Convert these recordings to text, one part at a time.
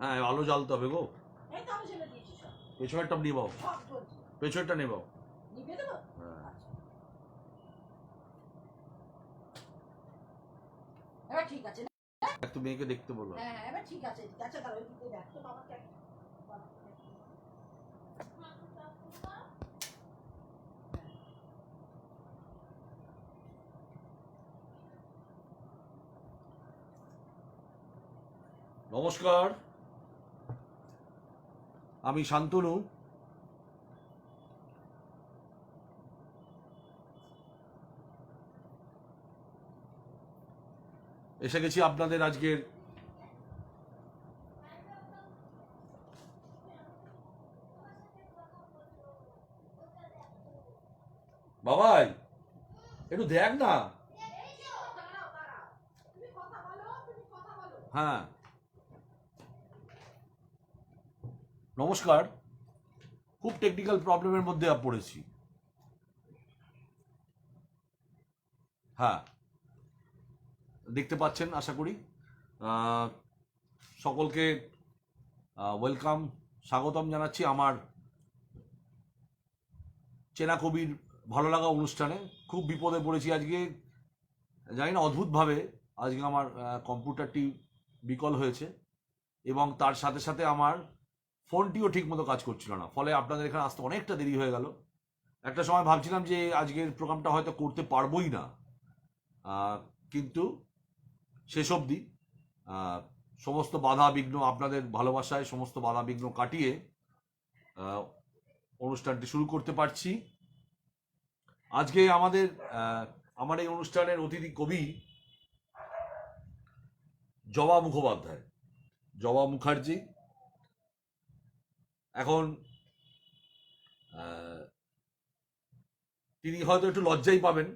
হ্যাঁ আলো জ্বালতে হবে গো। পেছনেরটা নিবাও, পেছনেরটা নেবাও। এবার ঠিক আছে, একটু মেয়েকে দেখতে বলো। হ্যাঁ এবার ঠিক আছে, আচ্ছা তাহলে ওই দিকে দেখ তো বাবাকে। নমস্কার, আমি শান্তনু। এসে গেছি আপনাদের আজকের বাবাই একটু দেখ না। হ্যাঁ নমস্কার, খুব টেকনিক্যাল প্রবলেমের মধ্যে পড়েছি। হ্যাঁ দেখতে পাচ্ছেন আশা করি। সকলকে ওয়েলকাম, স্বাগতম জানাচ্ছি আমার চেনা কবির ভালো লাগা অনুষ্ঠানে। খুব বিপদে পড়েছি আজকে, জানি না অদ্ভুতভাবে আজকে আমার কম্পিউটারটি বিকল হয়েছে এবং তার সাথে সাথে আমার ফোনটিও ঠিক মতো কাজ করছিল না, ফলে আপনাদের এখানে আসতে অনেকটা দেরি হয়ে গেল। একটা সময় ভাবছিলাম যে আজকের প্রোগ্রামটা হয়তো করতে পারবোই না, কিন্তু শেষ অবধি সমস্ত বাধা বিঘ্ন, আপনাদের ভালোবাসায় সমস্ত বাধা বিঘ্ন কাটিয়ে অনুষ্ঠানটি শুরু করতে পারছি। আজকে আমার এই অনুষ্ঠানের অতিথি কবি জবা মুখোপাধ্যায়, জবা মুখার্জি। এখন তিনি হয়তো একটু লজ্জাই পাবেন,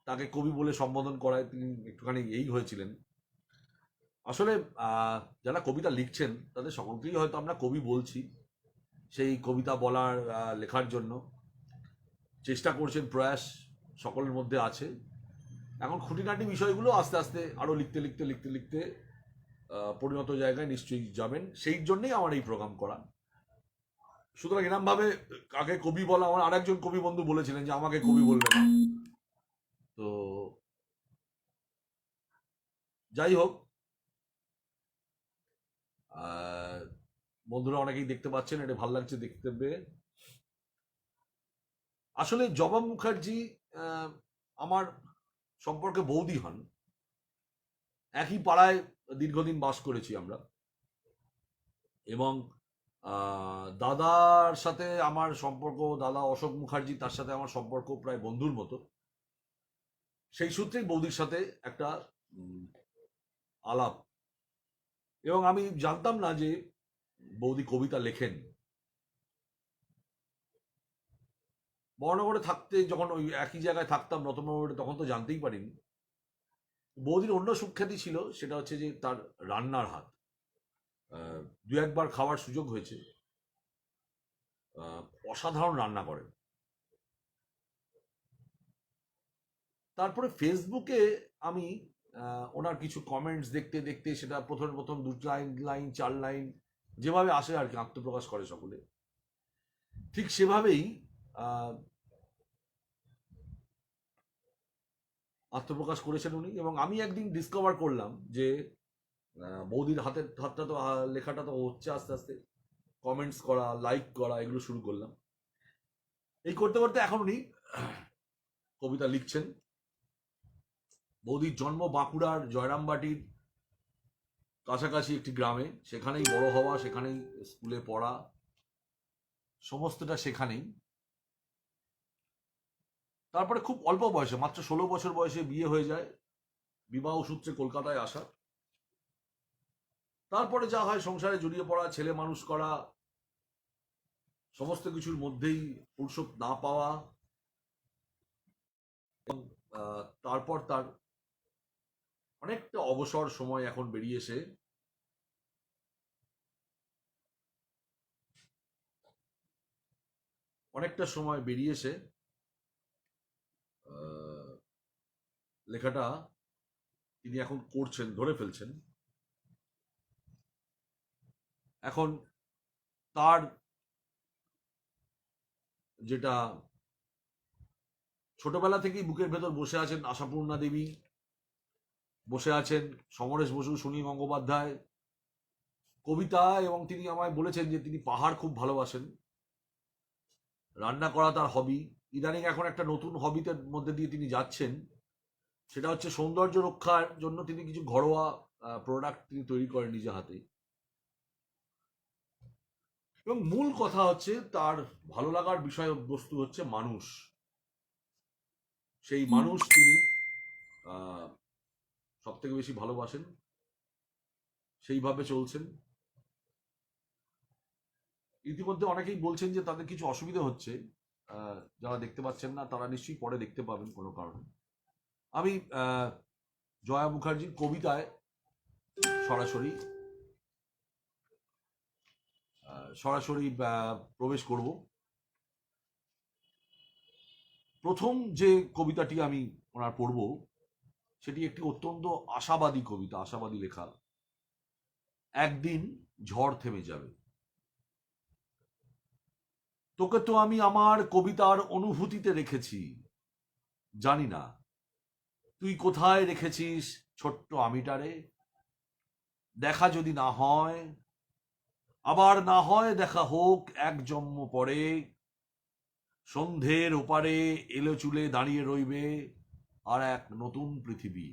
তাকে কবি বলে সম্বোধন করায় তিনি একটুখানি এই হয়েছিলেন। আসলে যারা কবিতা লিখছেন তাদের সকলকেই হয়তো আমরা কবি বলছি, সেই কবিতা বলার লেখার জন্য চেষ্টা করছেন, প্রয়াস সকলের মধ্যে আছে। এখন খুঁটিনাটি বিষয়গুলো আস্তে আস্তে আরো লিখতে লিখতে লিখতে লিখতে পরিণত জায়গায় নিশ্চয়ই যাবেন, সেই জন্যই আমার এই প্রোগ্রাম করা। সুতরাং এরম ভাবে কাকে কবি বলা, আমার আরেকজন কবি বন্ধু বলেছিলেন যে আমাকে কবি বলবে না। তো যাই হোক, বন্ধুরা অনেকেই দেখতে পাচ্ছেন, এটা ভালো লাগছে দেখতে পেয়ে। আসলে জবা মুখার্জি আমার সম্পর্কে বৌদি হন, একই পাড়ায় দীর্ঘদিন বাস করেছি আমরা, এবং দাদার সাথে আমার সম্পর্ক, দাদা অশোক মুখার্জি, তার সাথে আমার সম্পর্ক প্রায় বন্ধুর মতো। সেই সূত্রেই বৌদির সাথে একটা আলাপ, এবং আমি জানতাম না যে বৌদি কবিতা লেখেন। বর্ণনগরে থাকতে যখন ওই একই জায়গায় থাকতাম রতনগরে, তখন তো জানতেই পারিনি। বৌদির অন্য সুখ্যাতি ছিল, সেটা হচ্ছে যে তার রান্নার হাত। দু একবার খাওয়ার সুযোগ হয়েছে, অসাধারণ রান্না করেন। তারপরে ফেসবুকে আমি ওনার কিছু কমেন্টস দেখতে দেখতে, সেটা প্রথম প্রথম 2 লাইন 4 লাইন যেভাবে আসে আর কি, আত্মপ্রকাশ করে সকলে, ঠিক সেভাবেই আত্মপ্রকাশ করেছেন উনি। এবং আমি একদিন ডিসকভার করলাম যে বৌদির হাতটা তো, লেখাটা তো হচ্ছে আস্তে আস্তে, কমেন্টস করা, লাইক করা, এগুলো শুরু করলাম। এই করতে করতে এখন উনি কবিতা লিখছেন। বৌদির জন্ম বাঁকুড়ার জয়রামবাটির কাছাকাছি একটি গ্রামে, সেখানেই বড় হওয়া, সেখানেই স্কুলে পড়া, সমস্তটা সেখানেই। তারপরে খুব অল্প বয়সে, মাত্র 16 বছর বয়সে বিয়ে হয়ে যায়, বিবাহ সূত্রে কলকাতায় আসা। তারপরে যা হয়, সংসারে জড়িয়ে পড়া, ছেলে মানুষ করা, সমস্ত কিছুর মধ্যেই ফুরসত না পাওয়া, এবং তারপর তার অনেকটা অবসর সময় এখন বেরিয়ে এসে অনেকটা সময় বেরিয়ে এসে লেখাটা তিনি এখন করছেন, ধরে ফেলছেন। এখন তার যেটা ছোটবেলা থেকেই বুকের ভেতর বসে আছেন আশাপূর্ণা দেবী, বসে আছেন সমরেশ বসু, সুনীল গঙ্গোপাধ্যায়, কবিতা, এবং তিনি আমায় বলেছেন যে তিনি পাহাড় খুব ভালোবাসেন, রান্না করা তার হবি। ইদানিং এখন একটা নতুন হবিতে মধ্যে দিয়ে তিনি যাচ্ছেন, সেটা হচ্ছে সৌন্দর্য রক্ষার জন্য তিনি কিছু ঘরোয়া প্রোডাক্ট তিনি তৈরি করেন নিজে হাতে। এবং মূল কথা হচ্ছে তার ভালো লাগার বিষয়বস্তু হচ্ছে মানুষ। সেই মানুষ তিনি সব থেকে বেশি ভালোবাসেন, সেইভাবে চলছেন। ইতিমধ্যে অনেকেই বলছেন যে তাদের কিছু অসুবিধা হচ্ছে, যারা দেখতে পাচ্ছেন না তারা নিশ্চয়ই পরে দেখতে পাবেন কোনো কারণে। আমি জয়া মুখার্জির কবিতায় সরাসরি সরাসরি প্রবেশ করব। প্রথম যে কবিতাটি আমি ওনার পড়ব সেটি একটি অত্যন্ত আশাবাদী কবিতা, আশাবাদী লেখা। একদিন ঝড় থেমে যাবে। তোকে তো আমি আমার কবিতার অনুভূতিতে রেখেছি, জানি না তুই কোথায় রেখেছিস ছোট্ট আমিটারে। দেখা যদি না হয়, আবার না হয় দেখা হোক এক জন্ম পরে। সন্ধ্যের ওপারে এলো চুলে দাঁড়িয়ে রইবে আর এক নতুন পৃথিবী।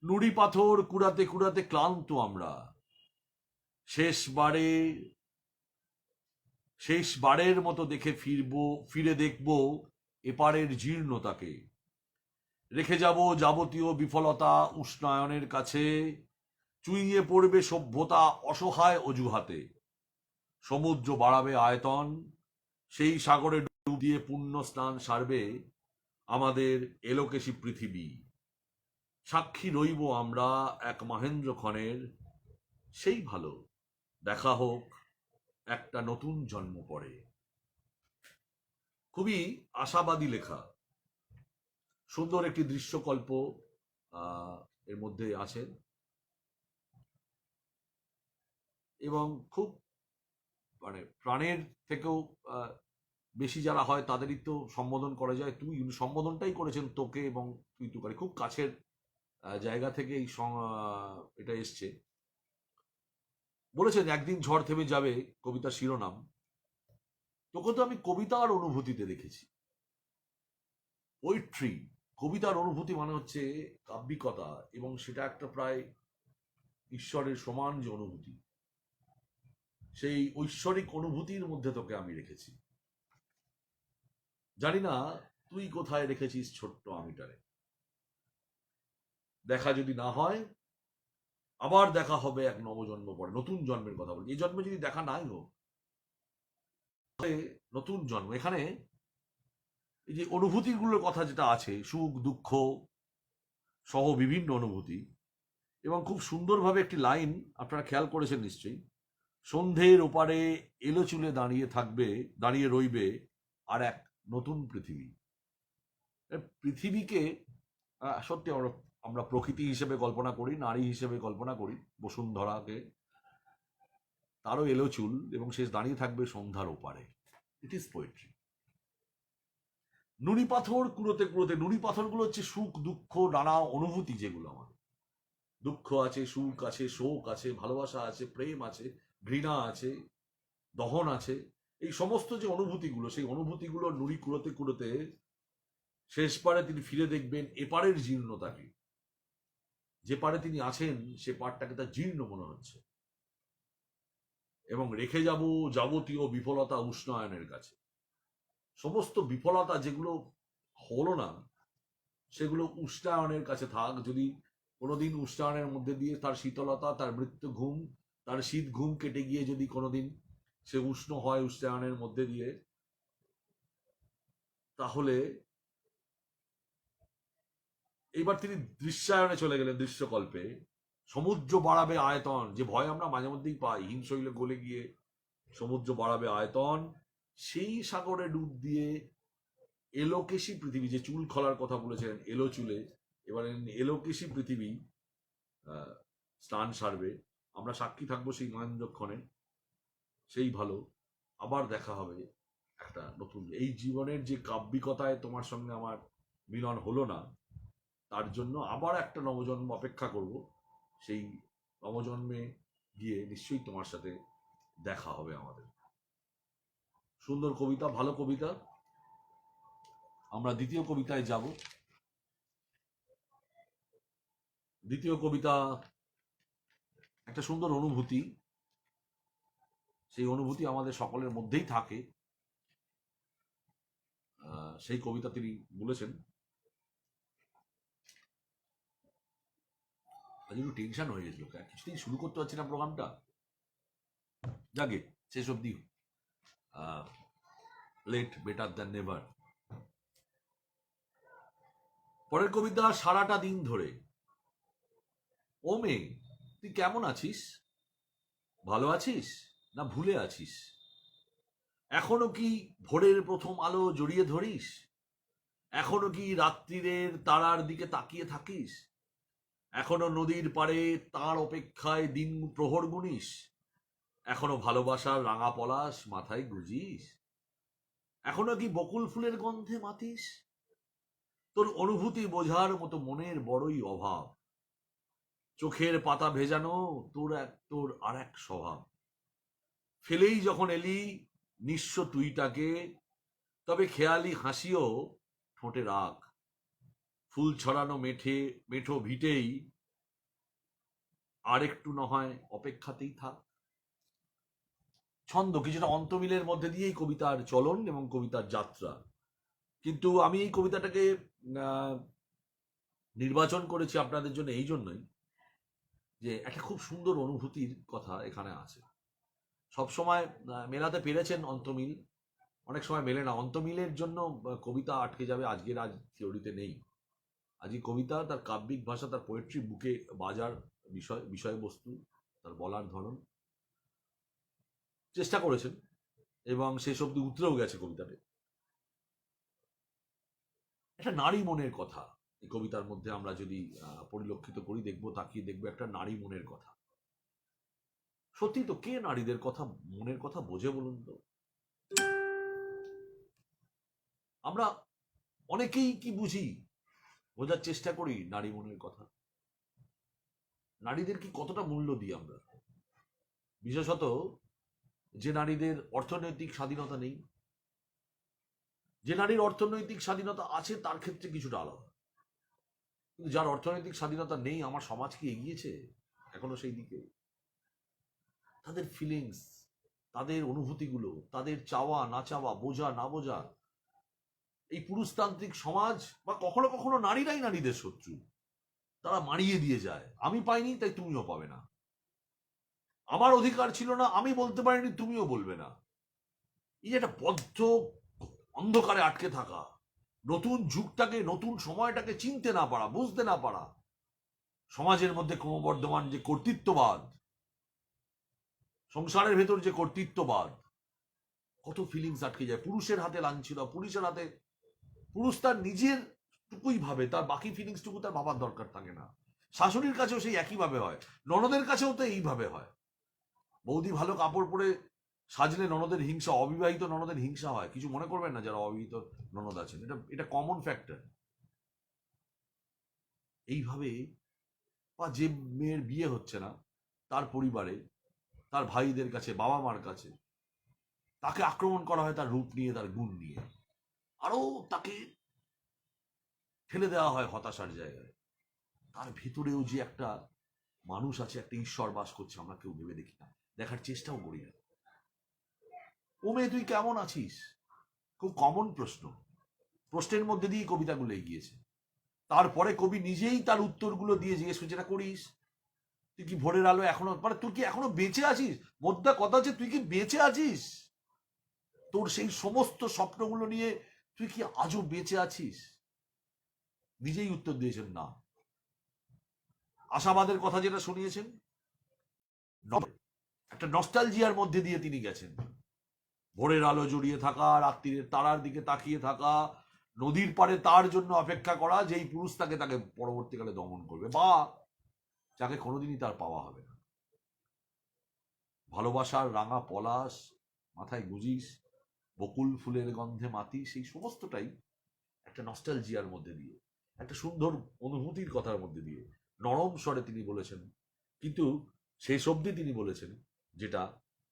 নুড়ি পাথর কুড়াতে কুড়াতে ক্লান্ত আমরা। শেষবারের মতো ফিরে দেখব এপারের জীর্ণতাকে। রেখে যাব যাবতীয় বিফলতা উষ্ণায়নের কাছে। চুইয়ে পড়বে সভ্যতা অসহায় অজুহাতে। সমুদ্র বাড়াবে আয়তন, সেই সাগরে ডুব দিয়ে পুণ্য স্নান সারবে আমাদের এলোকেশী পৃথিবী। সাক্ষী রইব আমরা এক মহেন্দ্র ক্ষণের, সেই ভালো দেখা হোক একটা নতুন জন্ম পরে। খুবই আশাবাদী লেখা, সুন্দর একটি দৃশ্যকল্প এর মধ্যে আছে, এবং খুব মানে প্রাণের থেকেও বেশি যারা হয় তাদেরই তো সম্বোধন করা যায় তুই। সম্বোধনটাই করেছেন তোকে এবং তুই তুকারি, খুব কাছের জায়গা থেকে এই এটা এসছে। বলেছেন একদিন ঝড় থেমে যাবে, কবিতার শিরোনাম। তোকে তো আমি কবিতার অনুভূতিতে দেখেছি। পোয়েট্রি, কবিতার অনুভূতি মানে হচ্ছে কাব্যিকতা, এবং সেটা একটা প্রায় ঈশ্বরের সমান যে অনুভূতি, সেই ঐশ্বরিক অনুভূতির মধ্যে তোকে আমি রেখেছি। জানি না তুই কোথায় রেখেছিস ছোট্ট আমিটারে। দেখা যদি না হয়, আবার দেখা হবে এক নবজন্ম পরে। নতুন জন্মের কথা বলি, এই জন্মে যদি দেখা নাই হোক, নতুন জন্ম। এখানে এই যে অনুভূতিগুলোর কথা যেটা আছে, সুখ দুঃখ সহ বিভিন্ন অনুভূতি, এবং খুব সুন্দরভাবে একটি লাইন আপনারা খেয়াল করেছেন নিশ্চয়ই, সন্ধ্যের ওপারে এলো চুলে দাঁড়িয়ে রইবে আর এক নতুন পৃথিবী। পৃথিবীকে সত্যি আমরা প্রকৃতি হিসেবে কল্পনা করি, নারী হিসেবে কল্পনা করি বসুন্ধরাকে, তারও এলো চুল, এবং সে দাঁড়িয়ে থাকবে সন্ধ্যার ওপারে। It is poetry. নুড়ি পাথর কুড়োতে কুড়োতে, নুড়ি পাথরগুলো হচ্ছে সুখ দুঃখ নানা অনুভূতি, যেগুলো আমার দুঃখ আছে, সুখ আছে, শোক আছে, ভালোবাসা আছে, প্রেম আছে, ঘৃণা আছে, দহন আছে, এই সমস্ত যে অনুভূতিগুলো, সেই অনুভূতিগুলো নুড়ি কুড়োতে কুড়োতে শেষ পারে তিনি ফিরে দেখবেন এপারের জীর্ণতাকে। যে পারে তিনি আছেন সে পারটাকে তার জীর্ণ মনে হচ্ছে, এবং রেখে যাব যাবতীয় বিফলতা উষ্ণায়নের কাছে। সমস্ত বিফলতা যেগুলো হলো না, সেগুলো উষ্ণায়নের কাছে থাক। যদি কোনোদিন উষ্ণায়নের মধ্যে দিয়ে তার শীতলতা, তার মৃত্যু ঘুম, তার শীত ঘুম কেটে গিয়ে যদি কোনোদিন সে উষ্ণ হয় উষ্ণায়নের মধ্যে দিয়ে, তাহলে এইবার তিনি দৃশ্যায়নে চলে গেলেন, দৃশ্যকল্পে। সমুদ্র বাড়াবে আয়তন, যে ভয় আমরা মাঝে মধ্যেই পাই, হিমশৈলে গলে গিয়ে সমুদ্র বাড়াবে আয়তন, সেই সাগরে ডুব দিয়ে এলোকেশী পৃথিবী, যে চুল খোলার কথা বলেছেন এলো চুলে, এবারে এলোকেশী পৃথিবী স্নান সারবে আমরা সাক্ষী থাকবো সেই নয়নক্ষণে। সেই ভালো, আবার দেখা হবে একটা নতুন। এই জীবনের যে কাব্যিকতায় তোমার সঙ্গে আমার মিলন হলো না, তার জন্য আবার একটা নবজন্ম অপেক্ষা করব। সেই নবজন্মে গিয়ে নিশ্চয়ই তোমার সাথে দেখা হবে আমাদের। সুন্দর কবিতা, ভালো কবিতা। আমরা দ্বিতীয় কবিতায় যাব। দ্বিতীয় কবিতা একটা সুন্দর অনুভূতি। সেই অনুভূতি আমাদের সকলের মধ্যেই থাকে। সেই কবিতা তিনি বলেছেন। আজ একটু টেনশন হয়ে গেছিল, কিছুতেই শুরু করতে পারছি না প্রোগ্রামটা। যাকে শেষ অব্দি লেট বেটার দ্যান নেভার। পরের কবিতা, সারাটা দিন ধরে। ও মেয়ে, তুই কেমন আছিস? ভালো আছিস না ভুলে আছিস? এখনো কি ভোরের প্রথম আলো জড়িয়ে ধরিস? এখনো কি রাত্রিরের তারার দিকে তাকিয়ে থাকিস? এখনো নদীর পাড়ে তার অপেক্ষায় দিন প্রহর গুনিস? এখনো ভালোবাসার রাঙা পলাশ মাথায় গুজিস? এখনো কি বকুল ফুলের গন্ধে মাতিস? তোর অনুভূতি বোঝার মতো মনের বড়ই অভাব। চোখের পাতা ভেজানো তোর আর এক স্বভাব। ফেলেই যখন এলি নিঃস্ব তুইটাকে, তবে খেয়ালি হাসিও ঠোঁটে রাখ। ফুল ছড়ানো মেঠো ভিটেই আর একটু নহয় অপেক্ষাতেই থাক। ছন্দ কিছুটা অন্তমিলের মধ্যে দিয়েই কবিতার চলন এবং কবিতার যাত্রা। কিন্তু আমি এই কবিতাটাকে নির্বাচন করেছি আপনাদের জন্য এই জন্যই যে একটা খুব সুন্দর অনুভূতির কথা এখানে আছে। সবসময় মেলাতে পেরেছেন অন্তমিল, অনেক সময় মেলে না। অন্তমিলের জন্য কবিতা আটকে যাবে আজকের আজ থিওরিতে নেই। আজকে কবিতা তার কাব্যিক ভাষা, তার পোয়েট্রি বুকে বাজার বিষয়বস্তু, তার বলার ধরন চেষ্টা করেছেন এবং শেষ অব্দি উতরেও গেছে কবিতাতে। একটা নারী মনের কথা এই কবিতার মধ্যে আমরা যদি পরিলক্ষিত করি, তাকিয়ে দেখবো একটা নারী মনের কথা। সত্যি তো, কে নারীদের কথা মনের কথা বোঝে বলুন তো? আমরা অনেকেই কি বুঝি, বোঝার চেষ্টা করি নারী মনের কথা? নারীদের কি কতটা মূল্য দিই আমরা? বিশেষত যে নারীদের অর্থনৈতিক স্বাধীনতা নেই। যে নারীর অর্থনৈতিক স্বাধীনতা আছে তার ক্ষেত্রে কিছুটা আলাদা, কিন্তু যার অর্থনৈতিক স্বাধীনতা নেই, আমার সমাজ কি এগিয়েছে এখনো সেই দিকে? তাদের ফিলিংস, তাদের অনুভূতিগুলো, তাদের চাওয়া না চাওয়া, বোঝা না বোঝা, এই পুরুষতান্ত্রিক সমাজ বা কখনো কখনো নারীরাই নারীদের শত্রু। তারা মারিয়ে দিয়ে যায়, আমি পাইনি তাই তুমিও পাবে না, আমার অধিকার ছিল না আমি বলতে পারিনি তুমিও বলবে না। এই যে একটা বদ্ধ অন্ধকারে আটকে থাকা, নতুন যুগটাকে, নতুন সময়টাকে চিনতে না পারা, বুঝতে না পারা, সমাজের মধ্যে ক্রমবর্ধমান যে কর্তৃত্ববাদ, সংসারের ভেতর যে কর্তৃত্ববাদ, কত ফিলিংস আটকে যায়। পুরুষের হাতে লাঞ্ছিত, পুরুষের হাতে, পুরুষ তার নিজের টুকুই ভাবে, তার বাকি ফিলিংস টুকু তার ভাবার দরকার থাকে না। শাশুড়ির কাছেও সেই একইভাবে হয়, ননদের কাছেও তো এইভাবে হয়। বৌদি ভালো কাপড় পরে সাজলে ননদের হিংসা, অবিবাহিত ননদের হিংসা হয়। কিছু মনে করবেন না যারা অবিবাহিত ননদ আছেন, এটা কমন ফ্যাক্টর। এইভাবে বা যে মেয়ের বিয়ে হচ্ছে না, তার পরিবারে, তার ভাইদের কাছে, বাবা মার কাছে তাকে আক্রমণ করা হয় তার রূপ নিয়ে, তার গুণ নিয়ে, আরো তাকে ঠেলে দেওয়া হয় হতাশার জায়গায়। তার ভিতরেও যে একটা মানুষ আছে, একটা ঈশ্বর বাস করছে, আমরা কেউ ভেবে দেখি না, দেখার চেষ্টাও করি না। ও মেয়ে তুই কেমন আছিস, খুব কমন প্রশ্ন। প্রশ্নের মধ্যে দিয়ে কবিতাগুলো এগিয়েছে। তারপরে কবি নিজেই তার উত্তরগুলো দিয়ে জিজ্ঞেস করছে, যেটা করিস তুই কি ভোরের আলো এখনো, মানে তুই কি এখনো বেঁচে আছিস? মোদ্দা কথা হচ্ছে তুই কি বেঁচে আছিস? তোর সেই সমস্ত স্বপ্নগুলো নিয়ে তুই কি আজও বেঁচে আছিস? নিজেই উত্তর দিয়েছেন না। আশাবাদের কথা যেটা শুনিয়েছেন, একটা নস্টালজিয়ার মধ্যে দিয়ে তিনি গেছেন। ভোরের আলো জড়িয়ে থাকা, রাত্রির তারার দিকে তাকিয়ে থাকা, নদীর পাড়ে তার জন্য অপেক্ষা করা, যেই পুরুষ তাকে পরবর্তীকালে দমন করবে বা যাকে কোনোদিনই তার পাওয়া হবে না। ভালোবাসার রাঙা পলাশ, মাথায় গুজিস, বকুল ফুলের গন্ধে মাতি, সেই সমস্তটাই একটা নস্টালজিয়ার মধ্যে দিয়ে, একটা সুন্দর অনুভূতির কথার মধ্যে দিয়ে নরম স্বরে তিনি বলেছেন। কিন্তু শেষ অবধি তিনি বলেছেন যেটা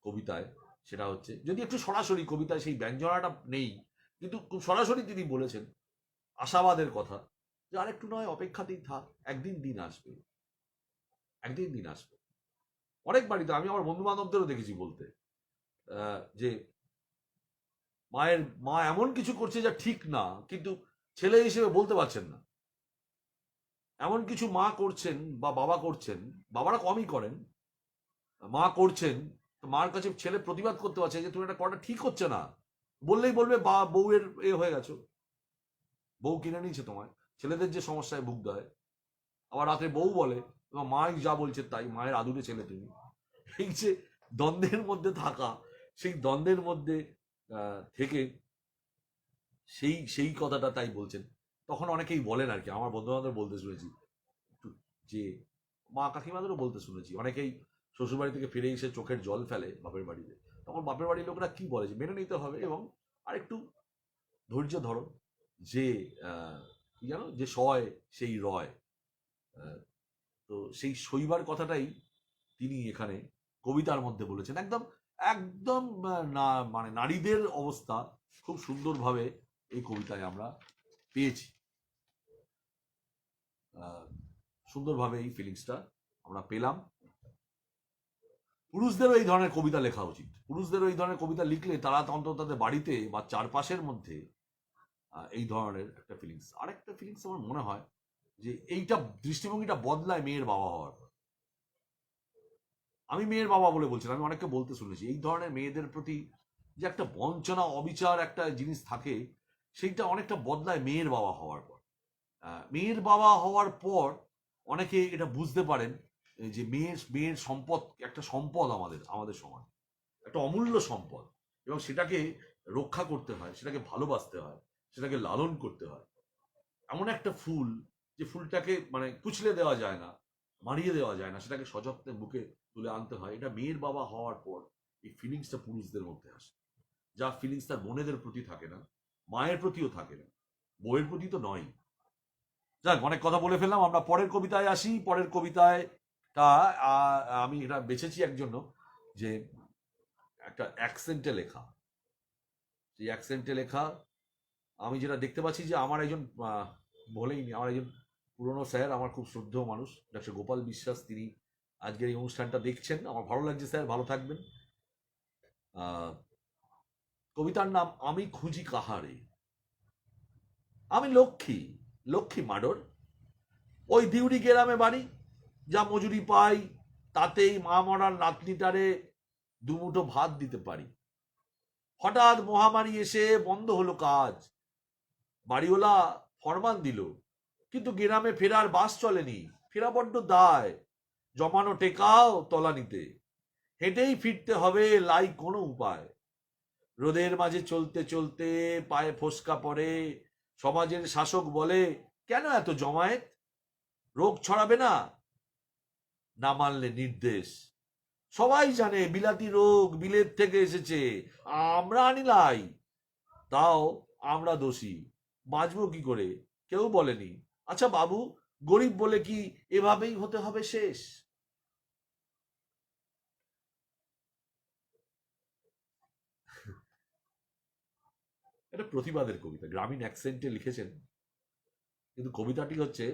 কবিতায়, সেটা হচ্ছে, যদি একটু সরাসরি কবিতায় সেই ব্যঞ্জনাটা নেই, কিন্তু খুব সরাসরি তিনি বলেছেন আশাবাদের কথা, যে আরেকটু নয় অপেক্ষাতেই থাক, একদিন দিন আসবে, একদিন দিন আসবে। অনেক বাড়িতে আমি আমার বন্ধু বান্ধবদেরও দেখেছি বলতে, যে মা এমন কিছু করছে যা ঠিক না, কিন্তু ছেলে হিসেবে বলতে পারছেন না। এমন কিছু মা করছেন বা বাবা করছেন, বাবারা কমই করেন, মা করছেন, তো মার কাছে ছেলে প্রতিবাদ করতে পারছে যে তুমি এটা করাটা ঠিক হচ্ছে না, বললেই বলবে বা বউয়ের হয়ে গেছো, বউ কিনে নিয়েছে তোমায়। ছেলেদের যে সমস্যায় ভুগতে হয়, আবার রাতে বউ বলে তোমার মা যা বলছে তাই, মায়ের আদুরে ছেলে তুমি। এই যে দ্বন্দ্বের মধ্যে থাকা, সেই দ্বন্দ্বের মধ্যে থেকে সেই সেই কথাটা তাই বলছেন। তখন অনেকেই বলেন আর কি, আমার বন্ধু বান্ধব বলতে শুনেছি, যে মা কাকিমাদেরও বলতে শুনেছি, অনেকেই শ্বশুরবাড়ি থেকে ফিরে এসে চোখের জল ফেলে বাপের বাড়িতে, তখন বাপের বাড়ির লোকরা কি বলে যে মেনে নিতে হবে এবং আরেকটু ধৈর্য ধরো, যে কি জানো, যে সয় সেই রয়। তো সেই শৈবার কথাটাই তিনি এখানে কবিতার মধ্যে বলেছেন। একদম একদম না, মানে নারীদের অবস্থা খুব সুন্দরভাবে এই কবিতায় আমরা পেয়েছি, সুন্দরভাবে এই ফিলিংসটা আমরা পেলাম। পুরুষদেরও এই ধরনের কবিতা লেখা উচিত। পুরুষদেরও এই ধরনের কবিতা লিখলে তারা অন্তত তাদের বাড়িতে বা চারপাশের মধ্যে এই ধরনের একটা ফিলিংস, আরেকটা ফিলিংস আমার মনে হয় যে এইটা দৃষ্টিভঙ্গিটা বদলায় মেয়ের বাবা হওয়ার পর। আমি মেয়ের বাবা বলে বলছি, আমি অনেককে বলতে শুনেছি এই ধরনের মেয়েদের প্রতি যে একটা বঞ্চনা অবিচার একটা জিনিস থাকে, সেইটা অনেকটা বদলায় মেয়ের বাবা হওয়ার পর। মেয়ের বাবা হওয়ার পর অনেকে এটা বুঝতে পারেন যে মেয়ের সম্পদ একটা সম্পদ, আমাদের সমাজ একটা অমূল্য সম্পদ, এবং সেটাকে রক্ষা করতে হয়, সেটাকে ভালোবাসতে হয়, সেটাকে লালন করতে হয়। এমন একটা ফুল, যে ফুলটাকে মানে কুচলে দেওয়া যায় না, মারিয়ে দেওয়া যায় না, সেটাকে সযত্নে বুকে তুলে আনতে হয়। এটা মেয়ের বাবা হওয়ার পর এই ফিলিংসটা পুরুষদের মধ্যে আসে, যা ফিলিংস তার বোনেদের প্রতি থাকে না, মায়ের প্রতিও থাকে না, বউয়ের প্রতি তো নয়। যাক, অনেক কথা বলে ফেললাম, আমরা পরের কবিতায় আসি। পরের কবিতায় আমি এটা বেছেছি একজন্য, যে একটা অ্যাকসেন্টে লেখা, সেই অ্যাকসেন্টে লেখা আমি যেটা দেখতে পাচ্ছি, যে আমার একজন বলেই নি, আমার একজন পুরনো স্যার, আমার খুব শ্রদ্ধেয় মানুষ, ডক্টর গোপাল বিশ্বাস, তিনি আজকের এই অনুষ্ঠানটা দেখছেন। আমার ভালো লাগছে স্যার, ভালো থাকবেন। কবিতার নাম আমি খুঁজি কাহারে। আমি লক্ষ্মী, লক্ষ্মী মাডর, ওই দিউরি গ্রামে বাড়ি, যা মজুরি পাই তাতেই মা মরার নাতনিটারে দুমুঠো ভাত দিতে পারি। হঠাৎ মহামারী এসে বন্ধ হলো কাজ, বাড়িওয়ালা ফরমান দিল, কিন্তু গ্রামে ফেরার বাস চলেনি, ফেরা বড্ড দায়, জমানো টেকাও তলানিতে, হেঁটেই ফিরতে হবে লাই কোনো উপায়। রোদের মাঝে চলতে চলতে পায়ে ফোসকা পড়ে, সমাজের শাসক বলে কেন এত জমায়েত, রোগ ছড়াবে না, না মানলে নির্দেশ। সবাই জানে বিলাতি রোগ বিলেত থেকে এসেছে, আমরা আনিলাই, তাও আমরা দোষী, বাঁচবো কি করে কেউ বলেনি। আচ্ছা বাবু, গরিব বলে কি এভাবেই হতে হবে শেষ? এটা প্রতিবাদের কবিতা, গ্রামীণ অ্যাকসেন্টে লিখেছেন, কিন্তু কবিতাটি হচ্ছে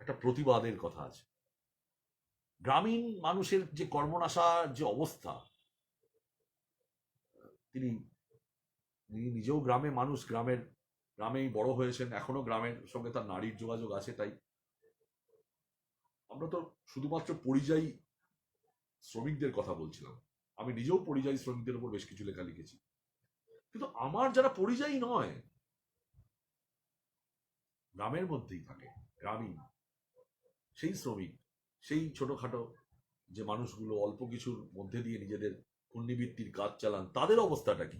একটা প্রতিবাদের কথা আছে। গ্রামীণ মানুষের যে কর্মনাশার যে অবস্থা, তিনি নিজেও গ্রামে মানুষ, গ্রামেই বড় হয়েছেন, এখনো গ্রামের সঙ্গে তার নারীর যোগাযোগ আছে। তাই আমরা তো শুধুমাত্র পরিযায়ী শ্রমিকদের কথা বলছিলাম, আমি নিজেও পরিযায়ী শ্রমিকদের উপর বেশ কিছু লেখা লিখেছি, কিন্তু আমার যারা পরিযায়ী নয়, গ্রামের মধ্যেই থাকে, গ্রামীণ সেই শ্রমিক, সেই ছোটখাটো যে মানুষগুলো অল্প কিছুর মধ্যে দিয়ে নিজেদের পুণ্যবৃত্তির কাজ চালান, তাদের অবস্থাটা কি?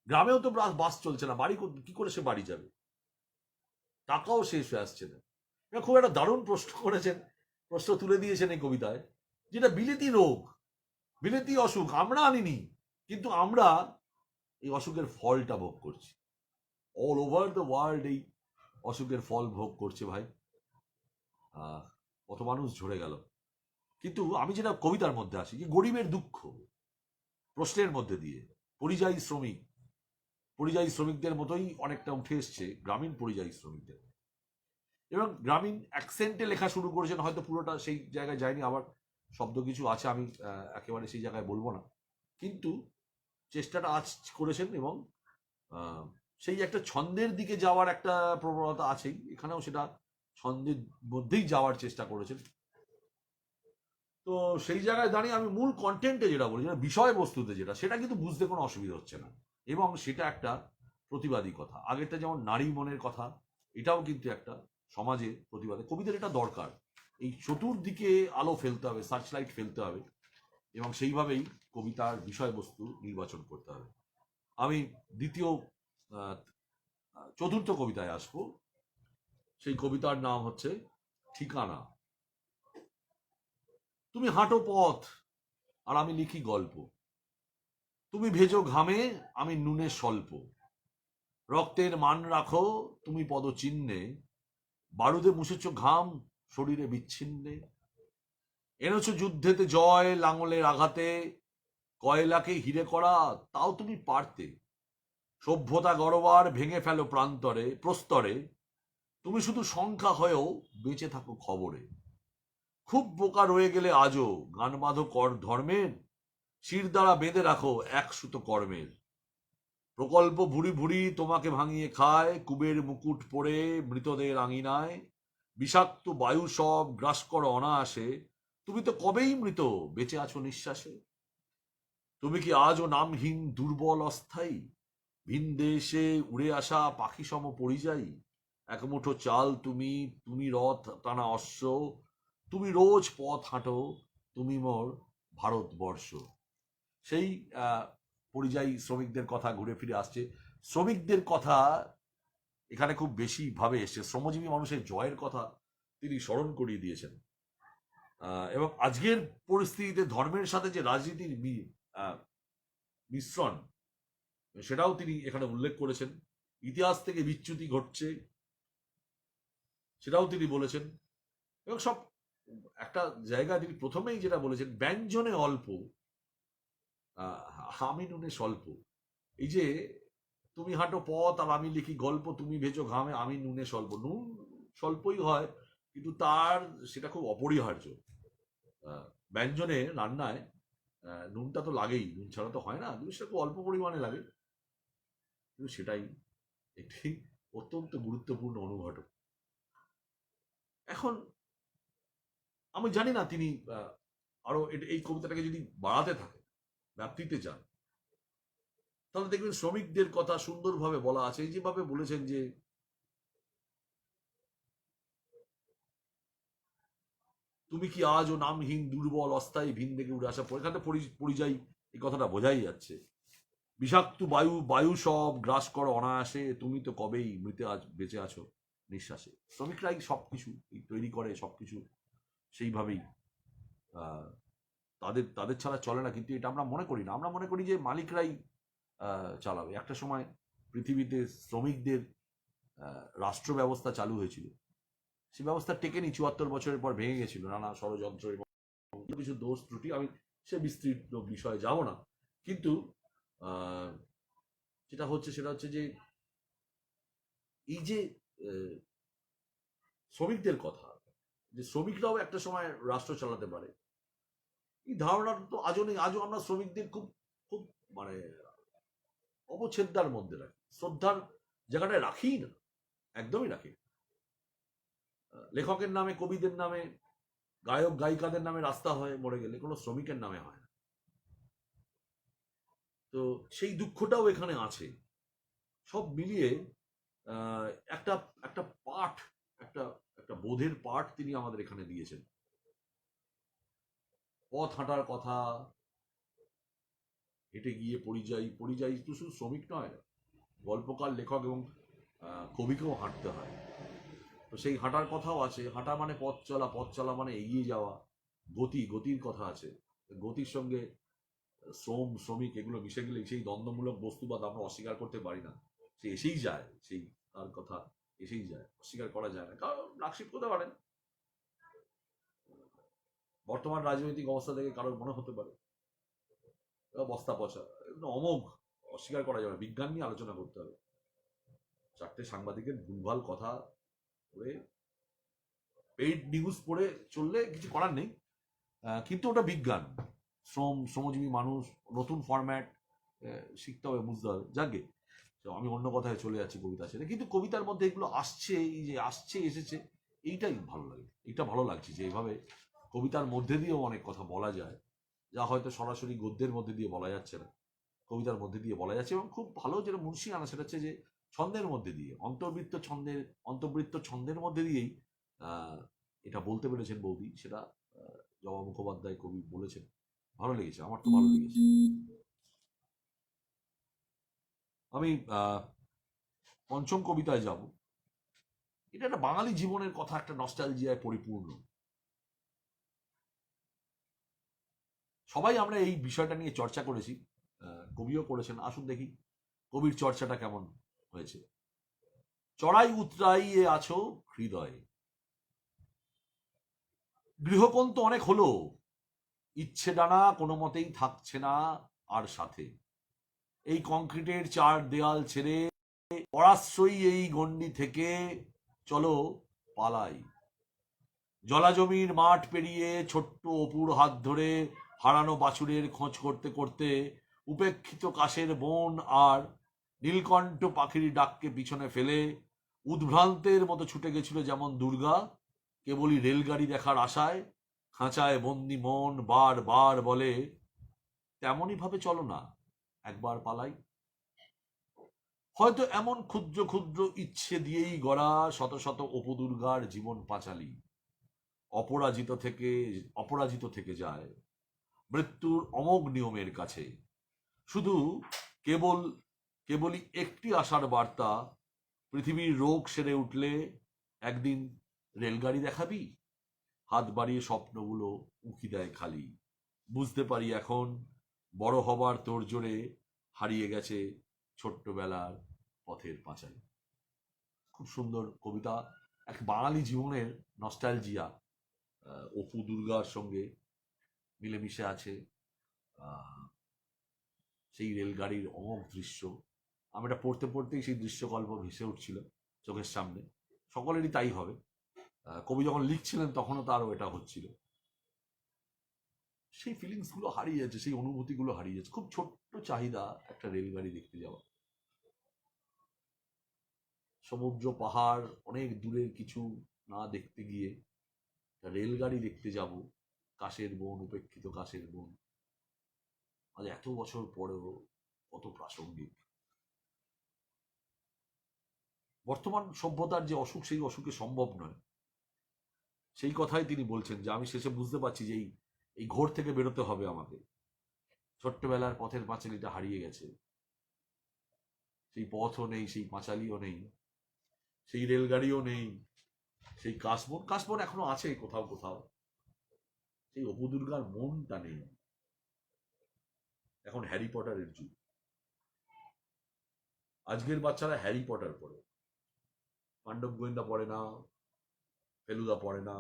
গ্রামেও তো বাস চলছে না, বাড়ি কি করে সে বাড়ি যাবে, টাকাও শেষ হয়ে আসছে না। খুব একটা দারুণ প্রশ্ন করেছেন, প্রশ্ন তুলে দিয়েছেন এই কবিতায়, যেটা বিলেতি রোগ, বিলেতি অসুখ আমরা আনিনি, কিন্তু আমরা এই অসুখের ফলটা ভোগ করছি। অল ওভার দ্য ওয়ার্ল্ড এই অসুখের ফল ভোগ করছে ভাই। কত মানুষ ঝরে গেল। কিন্তু আমি যেটা কবিতার মধ্যে আসি, যে গরিবের দুঃখ প্রশ্নের মধ্যে দিয়ে পরিযায়ী শ্রমিক, পরিযায়ী শ্রমিকদের মতোই অনেকটা উঠে এসছে গ্রামীণ পরিযায়ী শ্রমিকদের, এবং গ্রামীণ অ্যাকসেন্টে লেখা শুরু করেছেন, হয়তো পুরোটা সেই জায়গায় যায়নি, আবার শব্দ কিছু আছে আমি একেবারে সেই জায়গায় বলবো না, কিন্তু চেষ্টাটা আজ করেছেন, এবং সেই একটা ছন্দের দিকে যাওয়ার একটা প্রবণতা আছেই, এখানেও সেটা ছন্দের মধ্যেই যাওয়ার চেষ্টা করেছেন। তো সেই জায়গায় দাঁড়িয়ে আমি মূল কন্টেন্টে যেটা বলি, যেটা বিষয়বস্তুতে যেটা, সেটা কিন্তু বুঝতে কোনো অসুবিধা হচ্ছে না, এবং সেটা একটা প্রতিবাদী কথা। আগেরটা যেমন নারী মনের কথা, এটাও কিন্তু একটা সমাজে প্রতিবাদে কবিদের এটা দরকার। এই চতুর্দিকে আলো ফেলতে হবে, সার্চ লাইট ফেলতে হবে, এবং সেইভাবেই কবিতার বিষয়বস্তু নির্বাচন করতে হবে। আমি দ্বিতীয় চতুর্থ কবিতায় আসবো। সেই কবিতার নাম হচ্ছে ঠিকানা। তুমি হাঁটো পথ আর আমি লিখি গল্প, তুমি ভেজো ঘামে আমি নুনে স্বল্প, রক্তের মান রাখো তুমি পদচিহ্নে, বারুদে মুছেছ ঘাম শরীরে বিচ্ছিন্নে, এনেছ যুদ্ধেতে জয় লাঙলের আঘাতে, কয়লাকে হিরে করা তাও তুমি পারতে, সভ্যতা গড়বার ভেঙে ফেলো প্রান্তরে প্রস্তরে, তুমি শুধু সংখ্যা হয়েও বেঁচে থাকো খবরে, খুব বোকা রয়ে গেলে আজও গান বাঁধো কর ধর্মের, শির দ্বারা বেঁধে রাখো এক সুতো কর্মের, প্রকল্প ভুরি ভুরি তোমাকে ভাঙিয়ে খায়, কুবের মুকুট পরে মৃতদের আঙিনায়, বিষাক্ত বায়ু সব গ্রাস করো অনায়াসে, তুমি তো কবেই মৃত বেঁচে আছো নিঃশ্বাসে, তুমি কি আজও নামহীন দুর্বল অস্থায়ী, ভিন দেশে উড়ে আসা পাখি সম পরিযায়ী, এক মুঠো চাল তুমি, তুমি রথ টানা অশ্ব, তুমি রোজ পথ হাঁটো, তুমি মোর ভারতবর্ষ। সেই পরিযায়ী শ্রমিকদের কথা ঘুরে ফিরে আসছে। শ্রমিকদের কথা এখানে খুব বেশি ভাবে এসছে, শ্রমজীবী মানুষের জয়ের কথা তিনি স্মরণ করিয়ে দিয়েছেন, এবং আজকের পরিস্থিতিতে ধর্মের সাথে যে রাজনীতির মিশ্রণ, সেটাও তিনি এখানে উল্লেখ করেছেন। ইতিহাস থেকে বিচ্যুতি ঘটছে, সেটাও তিনি বলেছেন, এবং সব একটা জায়গায় তিনি প্রথমেই যেটা বলেছেন, ব্যঞ্জনে অল্প আমি নুনে স্বল্প। এই যে তুমি হাঁটো পথ আর আমি লিখি গল্প, তুমি ভেজো ঘামে আমি নুনে স্বল্প, নুন স্বল্পই হয়, কিন্তু তার সেটা খুব অপরিহার্য। ব্যঞ্জনে রান্নায় নুনটা তো লাগেই, নুন ছাড়া তো হয় না, কিন্তু সেটা খুব অল্প পরিমাণে লাগে, কিন্তু সেটাই একটি অত্যন্ত গুরুত্বপূর্ণ অনুঘটক। এখন আমি জানি না তিনি আরো এই কবিতাটাকে যদি বাড়াতে থাকে, ব্যাপ্তিতে যান, তাহলে দেখবেন শ্রমিকদের কথা সুন্দরভাবে বলা আছে। যেভাবে বলেছেন যে তুমি কি আজও নামহীন দুর্বল অস্থায়ী ভিন থেকে উড়ে আসা, এখানে পরিযায়ী এই কথাটা বোঝাই যাচ্ছে। বিষাক্ত বায়ু সব গ্রাস করো অনায়াসে, তুমি তো কবেই মৃতে বেঁচে আছো নিঃশ্বাসে। শ্রমিকরাই সবকিছু তৈরি করে, সবকিছু সেইভাবেই তাদের তাদের ছাড়া চলে না, কিন্তু এটা আমরা মনে করি না। আমরা মনে করি যে মালিকরাই চালাবে। একটা সময় পৃথিবীতে শ্রমিকদের রাষ্ট্র ব্যবস্থা চালু হয়েছিল, সেই ব্যবস্থা টেকেনি, ৭৪ বছরের পর ভেঙে গেছিল নানা ষড়যন্ত্র এবং কিছু দোষ ত্রুটি, আমি সে বিস্তৃত বিষয়ে যাব না। কিন্তু যেটা হচ্ছে সেটা হচ্ছে যে এই যে শ্রমিকদের কথা, যে শ্রমিকরাও একটা সময় রাষ্ট্র চালাতে পারে, এই ধারণাটা তো আজও নেই। আজও আমরা শ্রমিকদের খুব খুব মানে অবচ্ছেদ্যার মধ্যে রাখি, শ্রদ্ধার জায়গাটায় রাখি না, একদমই রাখি। লেখকের নামে, কবিদের নামে, গায়ক গায়িকাদের নামে রাস্তা হয় মরে গেলে, কোনো শ্রমিকের নামে হয় না। তো সেই দুঃখটাও এখানে আছে। সব মিলিয়ে একটা একটা পাঠ, একটা একটা বোধের পাঠ তিনি আমাদের এখানে দিয়েছেন। পথ হাঁটার কথা, হেঁটে গিয়ে পরিযায়ী তো শুধু শ্রমিক নয়, গল্পকার, লেখক এবং কবিকেও হাঁটতে হয়। তো সেই হাঁটার কথাও আছে। হাঁটা মানে পথ চলা, পথ চলা মানে এগিয়ে যাওয়া, গতির কথা আছে। গতির সঙ্গে শ্রমিক এগুলো মিশে গেলে সেই দ্বন্দ্বমূলক বস্তুবাদ আমরা অস্বীকার করতে পারি না। সে এসেই যায়, সেই তার কথা এসেই যায়, অস্বীকার করা যায় না। কারণ নাকশিপ করতে পারেন, বর্তমান রাজনৈতিক অবস্থা থেকে কারোর মনে হতে পারে বস্তা পচা, অমোঘ, অস্বীকার করা যাবে না। বিজ্ঞান নিয়ে আলোচনা করতে হবে। চারটে সাংবাদিকের ভুলভাল কথা বলে পেইড নিউজ পড়ে চললে কিছু করার নেই, কিন্তু ওটা বিজ্ঞান, শ্রমজীবী মানুষ, নতুন ফরম্যাট শিখতে হবে, বুঝতে হবে। যাকে আমি অন্য কথায় চলে যাচ্ছি কবিতা ছেড়ে, কিন্তু কবিতার মধ্যে এগুলো আসছে, এই যে আসছে এসেছে, এইটাই ভালো লাগে। এটা ভালো লাগছে যে এইভাবে কবিতার মধ্যে দিয়েও অনেক কথা বলা যায়, যা হয়তো সরাসরি গদ্যের মধ্যে দিয়ে বলা যাচ্ছে না, কবিতার মধ্যে দিয়ে বলা যাচ্ছে। এবং খুব ভালো যেটা মুন্সি আনা, সেটা হচ্ছে যে ছন্দের মধ্যে দিয়ে, অন্তর্বৃত্ত ছন্দের মধ্যে দিয়েই এটা বলতে পেরেছেন বৌদি। সেটা জবা মুখোপাধ্যায় কবি বলেছেন, ভালো লেগেছে, আমার তো ভালো লেগেছে। আমি পঞ্চম কবিতায় যাব। এটা একটা বাঙালি জীবনের কথা, একটা নস্টালজিয়ায় পরিপূর্ণ। সবাই আমরা এই বিষয়টা নিয়ে চর্চা করেছি, কবিও করেছেন। আসুন দেখি কবির চর্চাটা কেমন হয়েছে। চড়াই উতরাইয়ে আছো হৃদয়ে, গৃহকোণ তো অনেক হলো, ইচ্ছে ডানা কোনো মতেই থাকছে না আর সাথে। এই কংক্রিটের চার দেয়াল ছেড়ে, পরাশ্রয়ী এই গণ্ডি থেকে চলো পালাই। জলাজমির মাঠ পেরিয়ে ছোট্ট অপুর হাত ধরে হারানো বাছুরের খোঁজ করতে করতে উপেক্ষিত কাশের বন আর নীলকণ্ঠ পাখির ডাককে পিছনে ফেলে উদ্ভ্রান্তের মতো ছুটে গেছিল যেমন দুর্গা, কেবলই রেলগাড়ি দেখার আশায়। খাঁচায় বন্দি মন বার বার বলে, তেমনই ভাবে চলো না, একবার পালাই। হয়তো এমন ক্ষুদ্র ক্ষুদ্র ইচ্ছে দিয়েই গড়া শত শত অপদুর্গার জীবন পাঁচালী অপরাজিত থেকে যায় মৃত্যুর অমোঘ নিয়মের কাছে। শুধু কেবলই একটি আশার বার্তা, পৃথিবীর রোগ সেরে উঠলে একদিন রেলগাড়ি দেখাবি। হাত বাড়িয়ে স্বপ্নগুলো উঁকি দেয় খালি। বুঝতে পারি এখন বড় হবার তোড়জোড়ে হারিয়ে গেছে ছোট্টবেলার পথের পাঁচালী। খুব সুন্দর কবিতা, এক বাঙালি জীবনের নস্টালজিয়া অপু দুর্গার সঙ্গে মিলেমিশে আছে। সেই রেলগাড়ির অমোঘ দৃশ্য, আমি এটা পড়তে পড়তেই সেই দৃশ্যকল্প ভেসে উঠছিল চোখের সামনে। সকলেরই তাই হবে, কবি যখন লিখছিলেন তখনও তারও এটা হচ্ছিল। সেই ফিলিংস গুলো হারিয়ে যাচ্ছে, সেই অনুভূতিগুলো হারিয়ে যাচ্ছে। খুব ছোট্ট চাহিদা একটা রেলগাড়ি দেখতে যাওয়া, সমুদ্র পাহাড় অনেক দূরের কিছু না দেখতে গিয়ে রেলগাড়ি দেখতে যাব, কাশের বন, উপেক্ষিত কাশের বন, আজ এত বছর পরেও কত প্রাসঙ্গিক। বর্তমান সভ্যতার যে অসুখ, সেই অসুখে সম্ভব নয়, সেই কথাই তিনি বলছেন যে আমি শেষে বুঝতে পারছি যে এই ঘোর থেকে বেরোতে হবে আমাকে। ছোট্টবেলার পথের পাঁচালীটা হারিয়ে গেছে, সেই পথও নেই, সেই পাঁচালীও নেই, সেই রেলগাড়িও নেই, সেই কাশবন এখনো আছে কোথাও কোথাও, সেই অপু দুর্গার মনটা নেই। এখন হ্যারি পটারের যুগ, আজকের বাচ্চারা হ্যারি পটার পড়ে, পাণ্ডব গোয়েন্দা পড়ে না, ফেলুদা পড়ে না,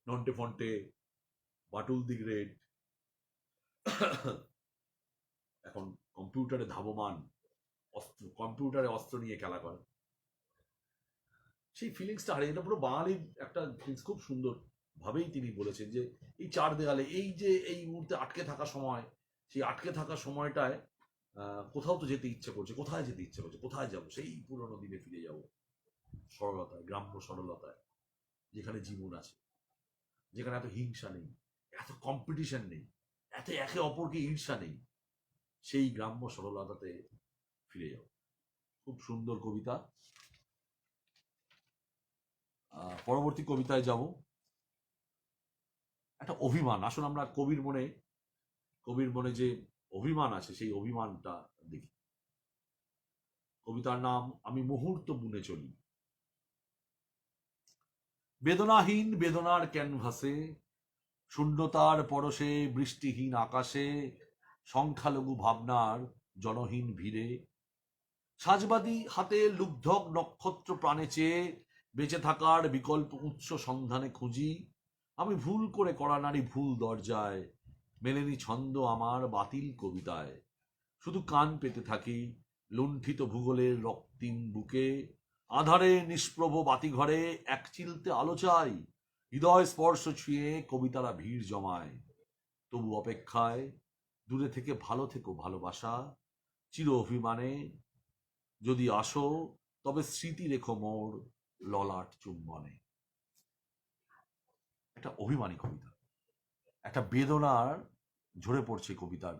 নন্টে ফন্টে, বাটুল দি গ্রেট। এখন কম্পিউটারে ধাবমান, কম্পিউটারে অস্ত্র নিয়ে খেলা করে, সেই ফিলিংসটা হারিয়ে। এটা পুরো বাঙালির একটা ফিলিংস। খুব সুন্দর ভাবেই তিনি বলেছেন যে এই চার দেয়ালে, এই যে এই মুহূর্তে আটকে থাকা সময়, সেই আটকে থাকা সময়টায় কোথাও তো যেতে ইচ্ছে করছে, কোথায় যেতে ইচ্ছে করছে, কোথায় যাব, সেই পুরোনো দিনে ফিরে যাব, সরলতায়, গ্রাম্য সরলতায়, যেখানে জীবন আছে, যেখানে এত হিংসা নেই, এত কম্পিটিশন নেই, এত একে অপরকে ঈর্ষা নেই, সেই গ্রাম্য সরলতাতে ফিরে যাও। খুব সুন্দর কবিতা। পরবর্তী কবিতায় যাব, একটা অভিমান। আসুন আমরা কবির মনে যে অভিমান আছে, সেই অভিমানটা দেখি। কবিতার নাম আমি মুহূর্ত বুনে চলি। বেদনাহীন বেদনার ক্যানভাসে, শূন্যতার পরশে, বৃষ্টিহীন আকাশে, সংখ্যালঘু ভাবনার জনহীন ভিড়ে, সাজবাদী হাতে লুব্ধক নক্ষত্র প্রাণে চেয়ে বেঁচে থাকার বিকল্প উৎস সন্ধানে খুঁজি। আমি ভুল করে করা নারী ভুল দরজায়, মেলেনি ছন্দ আমার বাতিল কবিতায়। শুধু কান পেতে থাকি লুণ্ঠিত ভূগোলের রক্তিম বুকে, আধারে নিষ্প্রভ বাতিঘরে এক চিলতে আলো চাই। হৃদয় স্পর্শ ছুঁয়ে কবিতারা ভিড় জমায়। তবু অপেক্ষায় দূরে থেকে ভালো থেকো ভালোবাসা, চির অভিমানে যদি আসো তবে স্মৃতি রেখো মোর ললাট চুম্বনে। একটা অভিমানী কবিতা, একটা বেদনার ঝরে পড়ছে কবিতার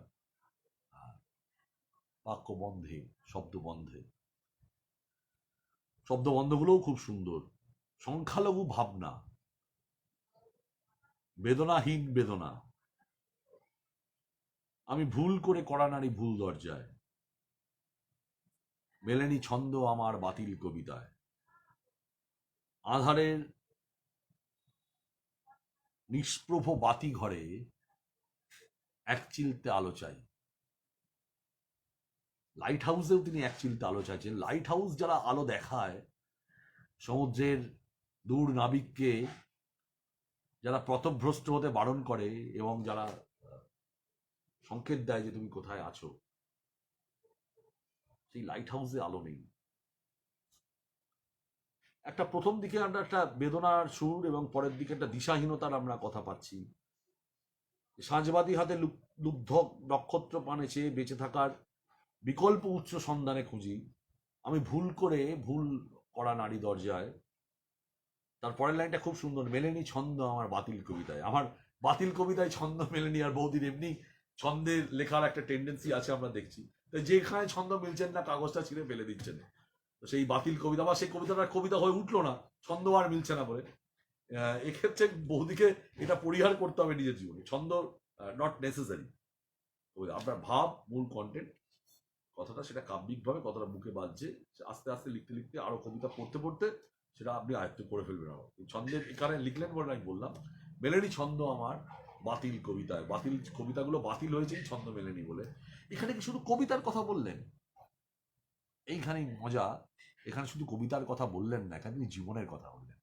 বাক্যবন্ধে, শব্দবন্ধে। শব্দবন্ধগুলোও খুব সুন্দর। সংখ্যালঘু ভাবনা, বেদনাহীন বেদনা, আমি ভুল করে করা নারী ভুল দরজায়, মেলেনি ছন্দ আমার বাতিল কবিতায়। আধারের নিষ্প্রভ বাতি ঘরে এক চিলতে আলো চাই। লাইট হাউসেও তিনি এক চিলতে আলো চাইছেন। লাইট হাউস যারা আলো দেখায়, সমুদ্রের দূর নাবিককে যারা পথভ্রষ্ট হতে বারণ করে এবং যারা সংকেত দেয় যে তুমি কোথায় আছো, সেই লাইট হাউসে আলো নেই। একটা প্রথম দিকে আমরা একটা বেদনার সুর এবং পরের দিকে একটা দিশাহীনতার আমরা কথা পাচ্ছি। সাঁঝবাদী হাতে লুব্ধ নক্ষত্র পানে চেয়ে বেঁচে থাকার বিকল্প উৎস সন্ধানে খুঁজি। আমি ভুল করে ভুল করা নারী দরজায়। তার পরের লাইনটা খুব সুন্দর, মেলেনি ছন্দ আমার বাতিল কবিতায়। আমার বাতিল কবিতায় ছন্দ মেলেনি। আর বৌদির এমনি ছন্দের লেখার একটা টেন্ডেন্সি আছে আমরা দেখছি। তো যেখানে ছন্দ মিলছেন না কাগজটা ছিঁড়ে ফেলে দিচ্ছেন। তো সেই বাতিল কবিতা বা সেই কবিতাটা কবিতা হয়ে উঠলো না, ছন্দ আর মিলছে না বলে। এক্ষেত্রে বৌদিকে এটা পরিহার করতে হবে নিজের জীবনে। ছন্দ নট নেসেসারি, আপনার ভাব মূল কন্টেন্ট কথাটা, সেটা কাব্যিকভাবে কতটা বুকে বাজছে, আস্তে আস্তে লিখতে লিখতে আরো কবিতা পড়তে পড়তে সেটা আপনি আয়ত্ত করে ফেলবেন। আমার ছন্দের এখানে লিখলেন বলে আমি বললাম, মেলেনি ছন্দ আমার বাতিল কবিতায়। বাতিল কবিতাগুলো বাতিল হয়েছে ছন্দ মেলেনি বলে। এখানে কি শুধু কবিতার কথা বললেন? এইখানেই মজা। এখানে শুধু কবিতার কথা বললেন না, এখানে তিনি জীবনের কথা বললেন।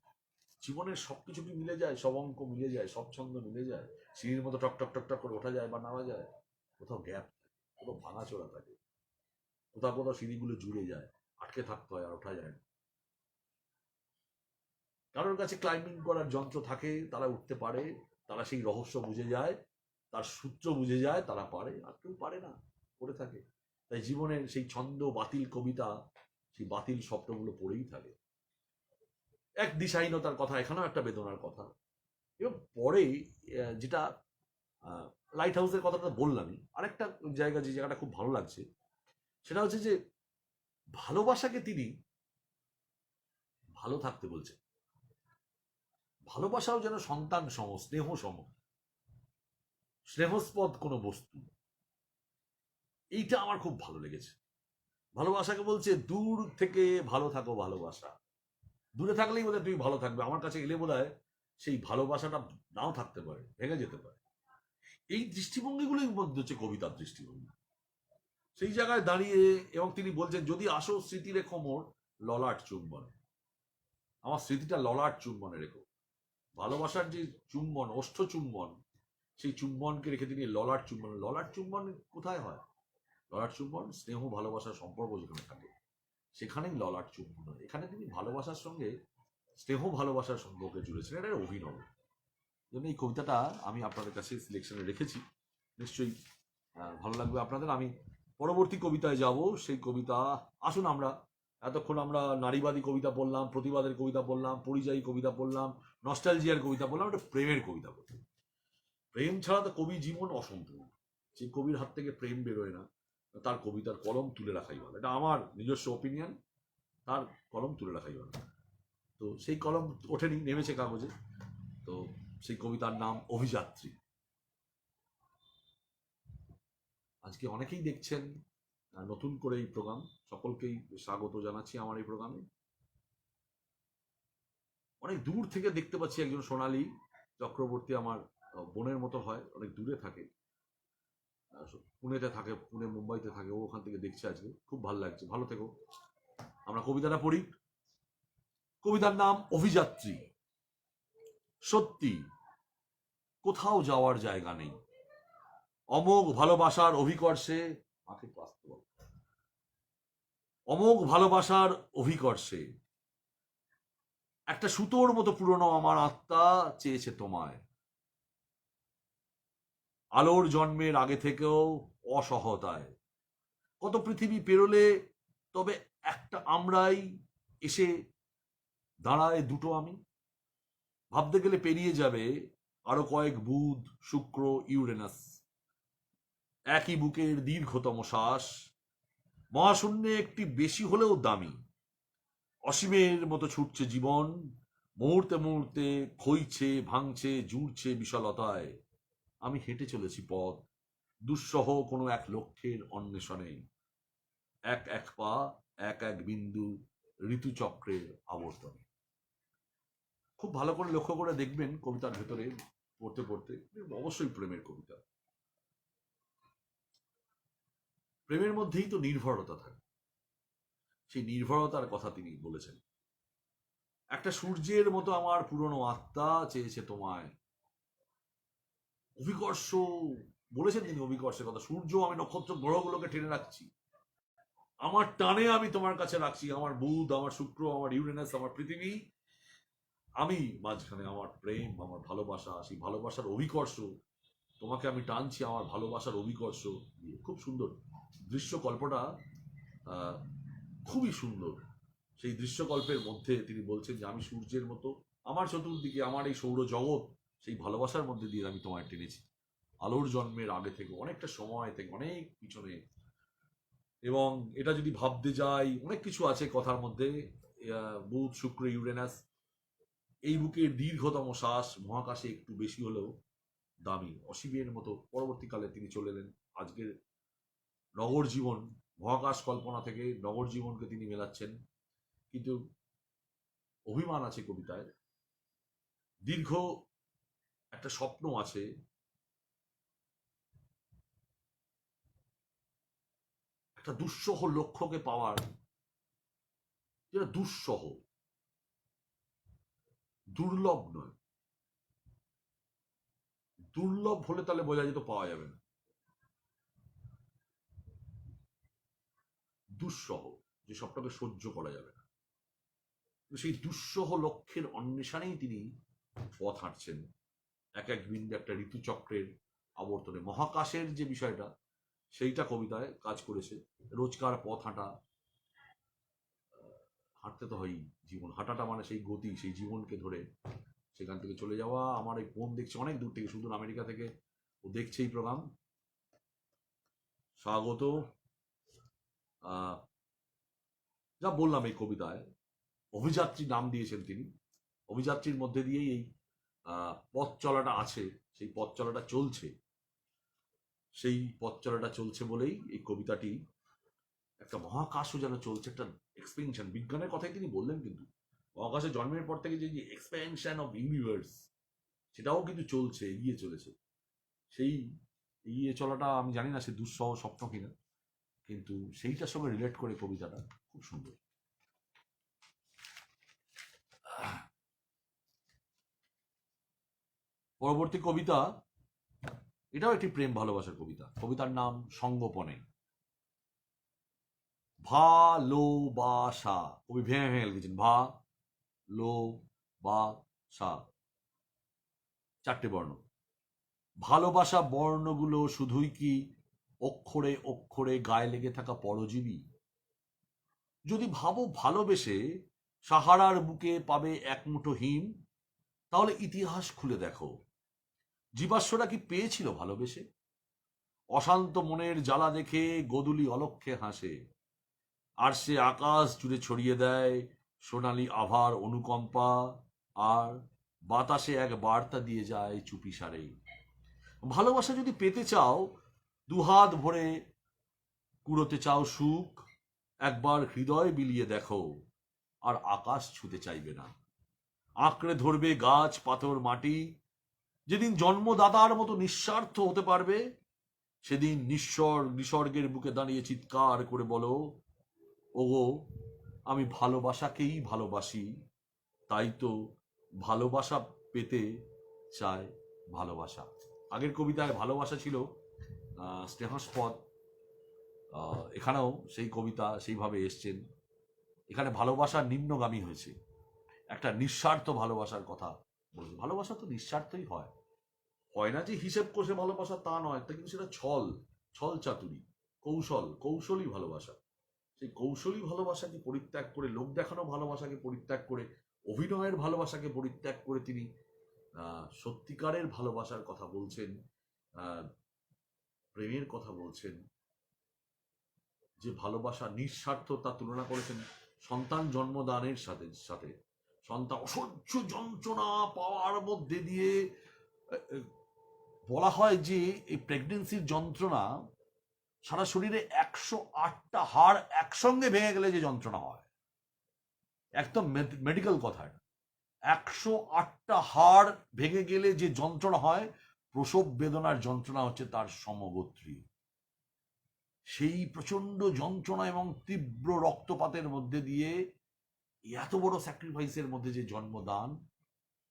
জীবনের সবকিছু কি মিলে যায়? সব অঙ্ক মিলে যায়, সব ছন্দ মিলে যায়, সিঁড়ির মতো টক টক টক টক করে ওঠা যায় বা নামা যায়। কোথাও গ্যাপ, কোথাও ভাঙাচোরা থাকে, কোথাও কোথাও সিঁড়িগুলো জুড়ে যায়, আটকে থাকতে হয় আর ওঠা যায় না। কারোর কাছে ক্লাইম্বিং করার যন্ত্র থাকে, তারা উঠতে পারে, তারা সেই রহস্য বুঝে যায়, তার সূত্র বুঝে যায়, তারা পারে। আর কেউ পারে না, পড়ে থাকে। তাই জীবনের সেই ছন্দ বাতিল কবিতা, সেই বাতিল স্বপ্নগুলো পড়েই থাকে। এক দিশাহীনতার কথা, এখানেও একটা বেদনার কথা। এবং পরে যেটা লাইট হাউসের কথাটা বললামই, আরেকটা জায়গা, যে জায়গাটা খুব ভালো লাগছে, সেটা হচ্ছে যে ভালোবাসাকে তিনি ভালো থাকতে বলছেন। ভালোবাসাও যেন সন্তান সম, স্নেহ সম, স্নেহস্পদ কোনো বস্তু। এইটা আমার খুব ভালো লেগেছে। ভালোবাসাকে বলছে দূর থেকে ভালো থাকো ভালোবাসা। দূরে থাকলেই বোধহয় তুমি ভালো থাকবে, আমার কাছে এলে বোধহয় সেই ভালোবাসাটা নাও থাকতে পারে, ভেঙে যেতে পারে। এই দৃষ্টিভঙ্গিগুলোই মধ্যে হচ্ছে কবিতার দৃষ্টিভঙ্গি। সেই জায়গায় দাঁড়িয়ে এবং তিনি বলছেন, যদি আসো স্মৃতি রেখো মোর ললাট চুম্বনে। আমার স্মৃতিটা ললাট চুম্বনে রেখো। ভালোবাসার যে চুম্বন, ওষ্ঠ চুম্বন, সেই চুম্বনকে রেখে তিনি ললাট চুম্বন। ললাট চুম্বন কোথায় হয়? ললাট চুম্বন স্নেহ ভালোবাসার সম্পর্ক যেখানে থাকে সেখানেই ললাট চুম্বন হয়। এখানে তিনি ভালোবাসার সঙ্গে স্নেহ ভালোবাসার সম্পর্কে জুড়েছেন। এটা অভিনব। জন্য এই কবিতাটা আমি আপনাদের কাছে সিলেকশনে রেখেছি। নিশ্চয়ই ভালো লাগবে আপনাদের। আমি পরবর্তী কবিতায় যাব। সেই কবিতা, আসুন আমরা এতক্ষণ আমরা নারীবাদী কবিতা পড়লাম, প্রতিবাদের কবিতা পড়লাম, পরিযায়ী কবিতা পড়লাম, নস্টালজিয়ার কবিতা পড়লাম, একটা প্রেমের কবিতা পড়লাম। প্রেম ছাড়া তো কবি জীবন অসম্পূর্ণ। যে কবির হাত থেকে প্রেম বেরোয় না, তার কবিতার কলম তুলে রাখাই ভালো। এটা আমার নিজস্ব ওপিনিয়ন। তার কলম তুলে রাখাই ভালো। তো সেই কলম ওঠেনি, নেমেছে কাগজে। তো সেই কবিতার নাম অভিযাত্রী। আজকে অনেকেই দেখছেন নতুন করে এই প্রোগ্রাম, সকলকেই স্বাগত জানাচ্ছি আমার এই প্রোগ্রামে। অনেক দূর থেকে দেখতে পাচ্ছি একজন সোনালী চক্রবর্তী, আমার বোনের মতো হয়, অনেক দূরে থাকে, পুনেতে থাকে, পুনে মুম্বাইতে থাকে, ও ওখান থেকে দেখছে আজকে, খুব ভালো লাগছে, ভালো থেকো। আমরা কবিতাটা পড়ি। কবিতার নাম অভিযাত্রী। সত্যি কোথাও যাওয়ার জায়গা নেই, অমোঘ ভালোবাসার অভিকর্ষে, অমোঘ ভালোবাসার অভিকর্ষে একটা সুতোর মতো পুরনো আমার আত্মা চেয়েছে তোমায়। আলোর জন্মের আগে থেকেও অসহতায় কত পৃথিবী পেরোলে, তবে একটা আমরাই এসে দাঁড়ায় দুটো আমি। ভাবতে গেলে পেরিয়ে যাবে আরো কয়েক বুধ, শুক্র, ইউরেনাস, একই বুকের দীর্ঘতম শ্বাস, মহাশূন্যে একটি বেশি হলেও দামি। অসীমের মতো ছুটছে জীবন, মুহূর্তে মুহূর্তে ক্ষইছে, ভাঙছে, জুড়ছে বিশালতায়। আমি হেঁটে চলেছি পথ দুঃসহ কোনো এক লক্ষ্যের অন্বেষণে, এক এক পা, এক এক বিন্দু, ঋতুচক্রের আবর্তনে। খুব ভালো করে লক্ষ্য করে দেখবেন কবিতার ভেতরে পড়তে পড়তে, অবশ্যই প্রেমের কবিতা। প্রেমের মধ্যেই তো নির্ভরতা থাকে, সেই নির্ভরতার কথা তিনি বলেছেন। একটা সূর্যের মতো আমার পুরনো আত্মা চেয়েছে তোমায়। অভিকর্ষ বলেছেন তিনি, অভিকর্ষের কথা। সূর্য আমি নক্ষত্র গ্রহগুলোকে টেনে রাখছি, আমার টানে আমি তোমার কাছে রাখছি, আমার বুধ, আমার শুক্র, আমার ইউরেনাস, আমার পৃথিবী, আমি মাঝখানে, আমার প্রেম, আমার ভালোবাসা, সেই ভালোবাসার অভিকর্ষ, তোমাকে আমি টানছি আমার ভালোবাসার অভিকর্ষ দিয়ে। খুব সুন্দর দৃশ্যকল্পটা, খুবই সুন্দর। সেই দৃশ্যকল্পের মধ্যে তিনি বলছেন যে আমি সূর্যের মতো, আমার চতুর্দিকে আমার এই সৌরজগৎ, সেই ভালোবাসার মধ্যে দিয়ে আমি তোমায় টেনেছি আলোর জন্মের আগে থেকে, অনেকটা সময় থেকে, অনেক পিছনে। এবং এটা যদি ভাবতে যাই, অনেক কিছু আছে কথার মধ্যে। বুধ, শুক্র, ইউরেনাস, এই বুকের দীর্ঘতম শ্বাস, মহাকাশে একটু বেশি হলেও দামি, অসীমের মতো। পরবর্তীকালে তিনি চলে এলেন আজকের নগর জীবন, মহাকাশ কল্পনা থেকে নগর জীবনকে তিনি মেলাচ্ছেন। কিন্তু অভিমান আছে কবিতায়, দীর্ঘ একটা স্বপ্ন আছে, একটা দুঃসহ লক্ষ্যকে পাওয়ার, যেটা দুঃসহ, দুর্লভ নয়। দুর্লভ হলে তাহলে বোঝা যেত পাওয়া যাবে না, দুঃসহ, যে সবটাকে সহ্য করা যাবে না। সেই দুঃসহ লক্ষ্যের অন্বেষণেই তিনি পথ হাঁটছেন, এক এক বিন্দু একটা ঋতুচক্রের আবর্তনে। মহাকাশের যে বিষয়টা, সেইটা কবিতায় কাজ করেছে। রোজকার পথ হাঁটা, হাঁটতে তো হয়ই, জীবন হাঁটাটা মানে সেই গতি, সেই জীবনকে ধরে সেখান থেকে চলে যাওয়া। আমার এই বোন দেখছে অনেক দূর থেকে, সুদূর আমেরিকা থেকে, ও দেখছে এই প্রোগ্রাম। স্বাগত। যা বললাম, এই কবিতায় অভিযাত্রী নাম দিয়েছেন তিনি। অভিযাত্রীর মধ্যে দিয়েই এই পথ চলাটা আছে, সেই পথ চলাটা চলছে, সেই পথ চলাটা চলছে বলেই এই কবিতাটি, একটা মহাকাশও যেন চলছে, একটা এক্সপেনশন, বিজ্ঞানের কথাই তিনি বললেন। কিন্তু মহাকাশে জন্মের পর থেকে যে এক্সপেনশন অফ ইউনিভার্স, সেটাও কিন্তু চলছে, এগিয়ে চলেছে। সেই এগিয়ে চলাটা আমি জানি না সে দুঃসহ স্বপ্ন কিনা, কিন্তু সেইটার সঙ্গে রিলেট করে কবিতাটা খুব সুন্দর। পরবর্তী কবিতা, এটাও একটি প্রেম ভালোবাসার কবিতা। কবিতার নাম সঙ্গোপনে। ভালোবাসা, কবি ভেঙে ভেঙে লিখেছেন, ভালোবাসা, 4টে বর্ণ। ভালোবাসা বর্ণগুলো শুধুই কি অক্ষরে অক্ষরে গায়ে লেগে থাকা পরজীবী? যদি ভাবো ভালোবেসে সাহারার বুকে পাবে এক মুঠো হিম, তাহলে ইতিহাস খুলে দেখো, জীবাশ্মরা কি পেয়েছিল ভালোবেসে? অশান্ত মনের জ্বালা দেখে গোদুলি অলক্ষে হাসে, আর সে আকাশ জুড়ে ছড়িয়ে দেয় সোনালি আভার অনুকম্পা, আর বাতাসে এক বার্তা দিয়ে যায় চুপিসারে। ভালোবাসা যদি পেতে চাও, দুহাত ভরে কুড়োতে চাও সুখ, একবার হৃদয় বিলিয়ে দেখো, আর আকাশ ছুতে চাইবে না। আঁকড়ে ধরবে গাছ পাথর মাটি। যেদিন জন্মদাতার মতো নিঃস্বার্থ হতে পারবে, সেদিন নিসর্গের বুকে দাঁড়িয়ে চিৎকার করে বলো, ওগো আমি ভালোবাসাকেই ভালোবাসি, তাই তো ভালোবাসা পেতে চায় ভালোবাসা। আগের কবিতায় ভালোবাসা ছিল স্নেহাস্পদ, এখানেও সেই কবিতা সেইভাবে এসছেন। এখানে ভালোবাসা নিম্নগামী হয়েছে, একটা নিঃস্বার্থ ভালোবাসার কথা বলছে। ভালোবাসা তো নিঃস্বার্থই হয়, হয় না যে হিসেব কষে ভালোবাসা তা নয়, তা কিন্তু সেটা ছল চাতুরি, কৌশলী ভালোবাসা। সেই কৌশলী ভালোবাসাকে পরিত্যাগ করে, লোক দেখানো ভালোবাসাকে পরিত্যাগ করে, অভিনয়ের ভালোবাসাকে পরিত্যাগ করে তিনি সত্যিকারের ভালোবাসার কথা বলছেন, প্রেমের কথা বলছেন। যে ভালোবাসা নিঃস্বার্থ, তা তুলনা করেছেন সন্তান জন্মদানের সাথে। সন্তান অসহ্য যন্ত্রণা পাওয়ার মধ্যে দিয়ে, বলা হয় যে এই প্রেগনেন্সির যন্ত্রণা সারা শরীরে 108টা হাড় একসঙ্গে ভেঙে গেলে যে যন্ত্রণা হয়, একদম মেডিকেল কথা। 108টা হাড় ভেঙে গেলে যে যন্ত্রণা হয়, প্রসব বেদনার যন্ত্রণা হচ্ছে তার সমগোত্রী। সেই প্রচন্ড যন্ত্রণা এবং তীব্র রক্তপাতের মধ্যে দিয়ে এত বড় স্যাক্রিফাইসের মধ্যে যে জন্মদান,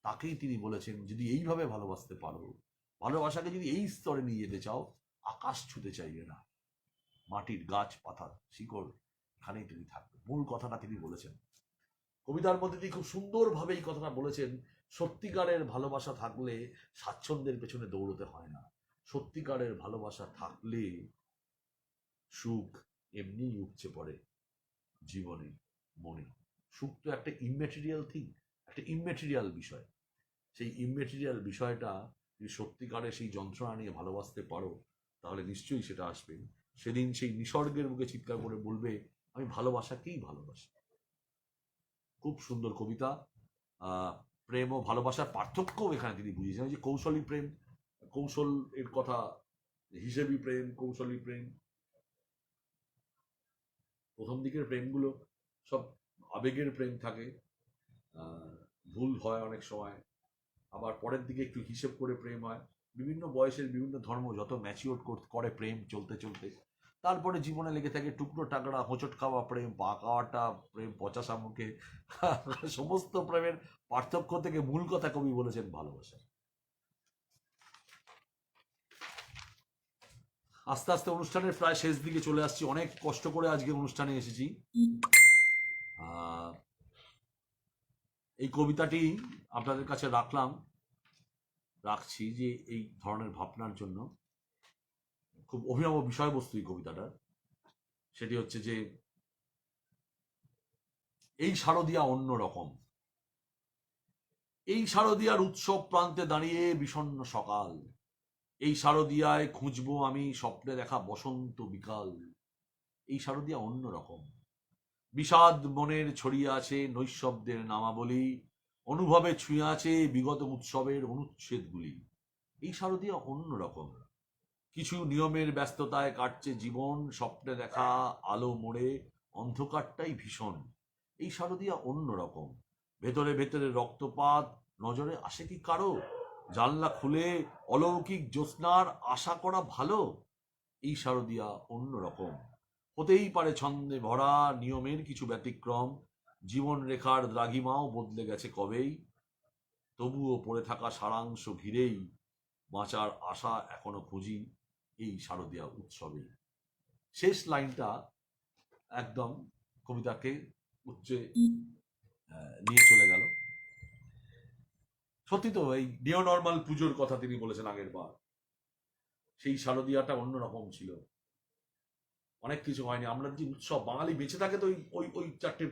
তাকেই তিনি বলেছেন যদি এইভাবে ভালোবাসতে পারো, ভালোবাসাকে যদি এই স্তরে নিয়ে যেতে চাও, আকাশ ছুতে চাইবে না, মাটির গাছ পাতার শিকড় এখানেই তুমি থাকবে। মূল কথাটা তিনি বলেছেন কবিতার মধ্যে দিয়ে, খুব সুন্দরভাবে এই কথাটা বলেছেন। সত্যিকারের ভালোবাসা থাকলে স্বাচ্ছন্দ্যের পেছনে দৌড়তে হয় না, সত্যিকারের ভালোবাসা থাকলে সুখ এমনিই উপচে পড়ে জীবনে, মনে। সুখ তো একটা ইমম্যাটেরিয়াল থিং, একটা ইমম্যাটেরিয়াল বিষয়। সেই ইমম্যাটেরিয়াল বিষয়টা যদি সত্যিকারে সেই যন্ত্রণা নিয়ে ভালোবাসতে পারো, তাহলে নিশ্চয়ই সেটা আসবে। সেদিন সেই নিসর্গের বুকে চিৎকার করে বলবে, আমি ভালোবাসাকেই ভালোবাসি। খুব সুন্দর কবিতা। প্রেম ও ভালোবাসার পার্থক্যও এখানে তিনি বুঝিয়েছেন। যে কৌশলী প্রেম, কৌশল এর কথা, হিসেবি প্রেম, কৌশলী প্রেম। প্রথম দিকের প্রেমগুলো সব আবেগের প্রেম থাকে, ভুল হয় অনেক সময়, আবার পরের দিকে একটু হিসেব করে প্রেম হয়। বিভিন্ন বয়সের বিভিন্ন ধর্ম যত ম্যাচিওর করে প্রেম চলতে চলতে, তারপরে জীবনে লেগে থাকে টুকরো টাকরা, হোঁচট খাওয়া প্রেম, পা খাওয়াটা প্রেম, পচা শামুকে। সমস্ত প্রেমের পার্থক্য থেকে মূল কথা কবি বলেছেন ভালোবাসা। আস্তে আস্তে অনুষ্ঠানের প্রায় শেষ দিকে চলে আসছি। অনেক কষ্ট করে আজকে অনুষ্ঠানে এসেছি। এই কবিতাটি আপনাদের কাছে রাখছি যে এই ধরনের ভাবনার জন্য। খুব অভিনব বিষয়বস্তু এই কবিতাটার। সেটি হচ্ছে যে এই শারদিয়া অন্য রকম, এই শারদিয়ার উৎসব প্রান্তে দাঁড়িয়ে বিষণ্ণ সকাল, এই শারদিয়ায় খুঁজবো আমি স্বপ্নে দেখা বসন্ত বিকাল। এই শারদিয়া অন্য রকম, বিষাদ মনের ছড়িয়ে আছে নৈশব্দের নামাবলী, অনুভবে ছুঁয়ে আছে বিগত উৎসবের অনুচ্ছেদগুলি। এই শারদিয়া অন্য রকম, কিছু নিয়মের ব্যস্ততায় কাটছে জীবন, স্বপ্নে দেখা আলো মোড়ে অন্ধকারটাই ভীষণ। এই শারদিয়া অন্য রকম, ভেতরে ভেতরে রক্তপাত, নজরে আসে কি কারো, জানলা খুলে অলৌকিক জ্যোৎস্নার আশা করা ভালো। এই শারদিয়া অন্য রকম, হতেই পারে ছন্দে ভরা নিয়মের কিছু ব্যতিক্রম, জীবন রেখার দ্রাঘিমাও বদলে গেছে কবেই, তবুও পড়ে থাকা সারাংশ ঘিরেই বাঁচার আশা এখনো খুঁজি এই শারদিয়া উৎসবে। শেষ লাইনটা একদম কবিতাকে উচ্চে নিয়ে চলে গেল। সত্যি তো, এই নিও নর্মাল পুজোর কথা তিনি বলেছেন আগের বার। সেই শারদিয়াটা অন্যরকম ছিল, অনেক কিছু হয়নি। আমরা যে উৎসব, বাঙালি বেঁচে থাকে তো ওই ওই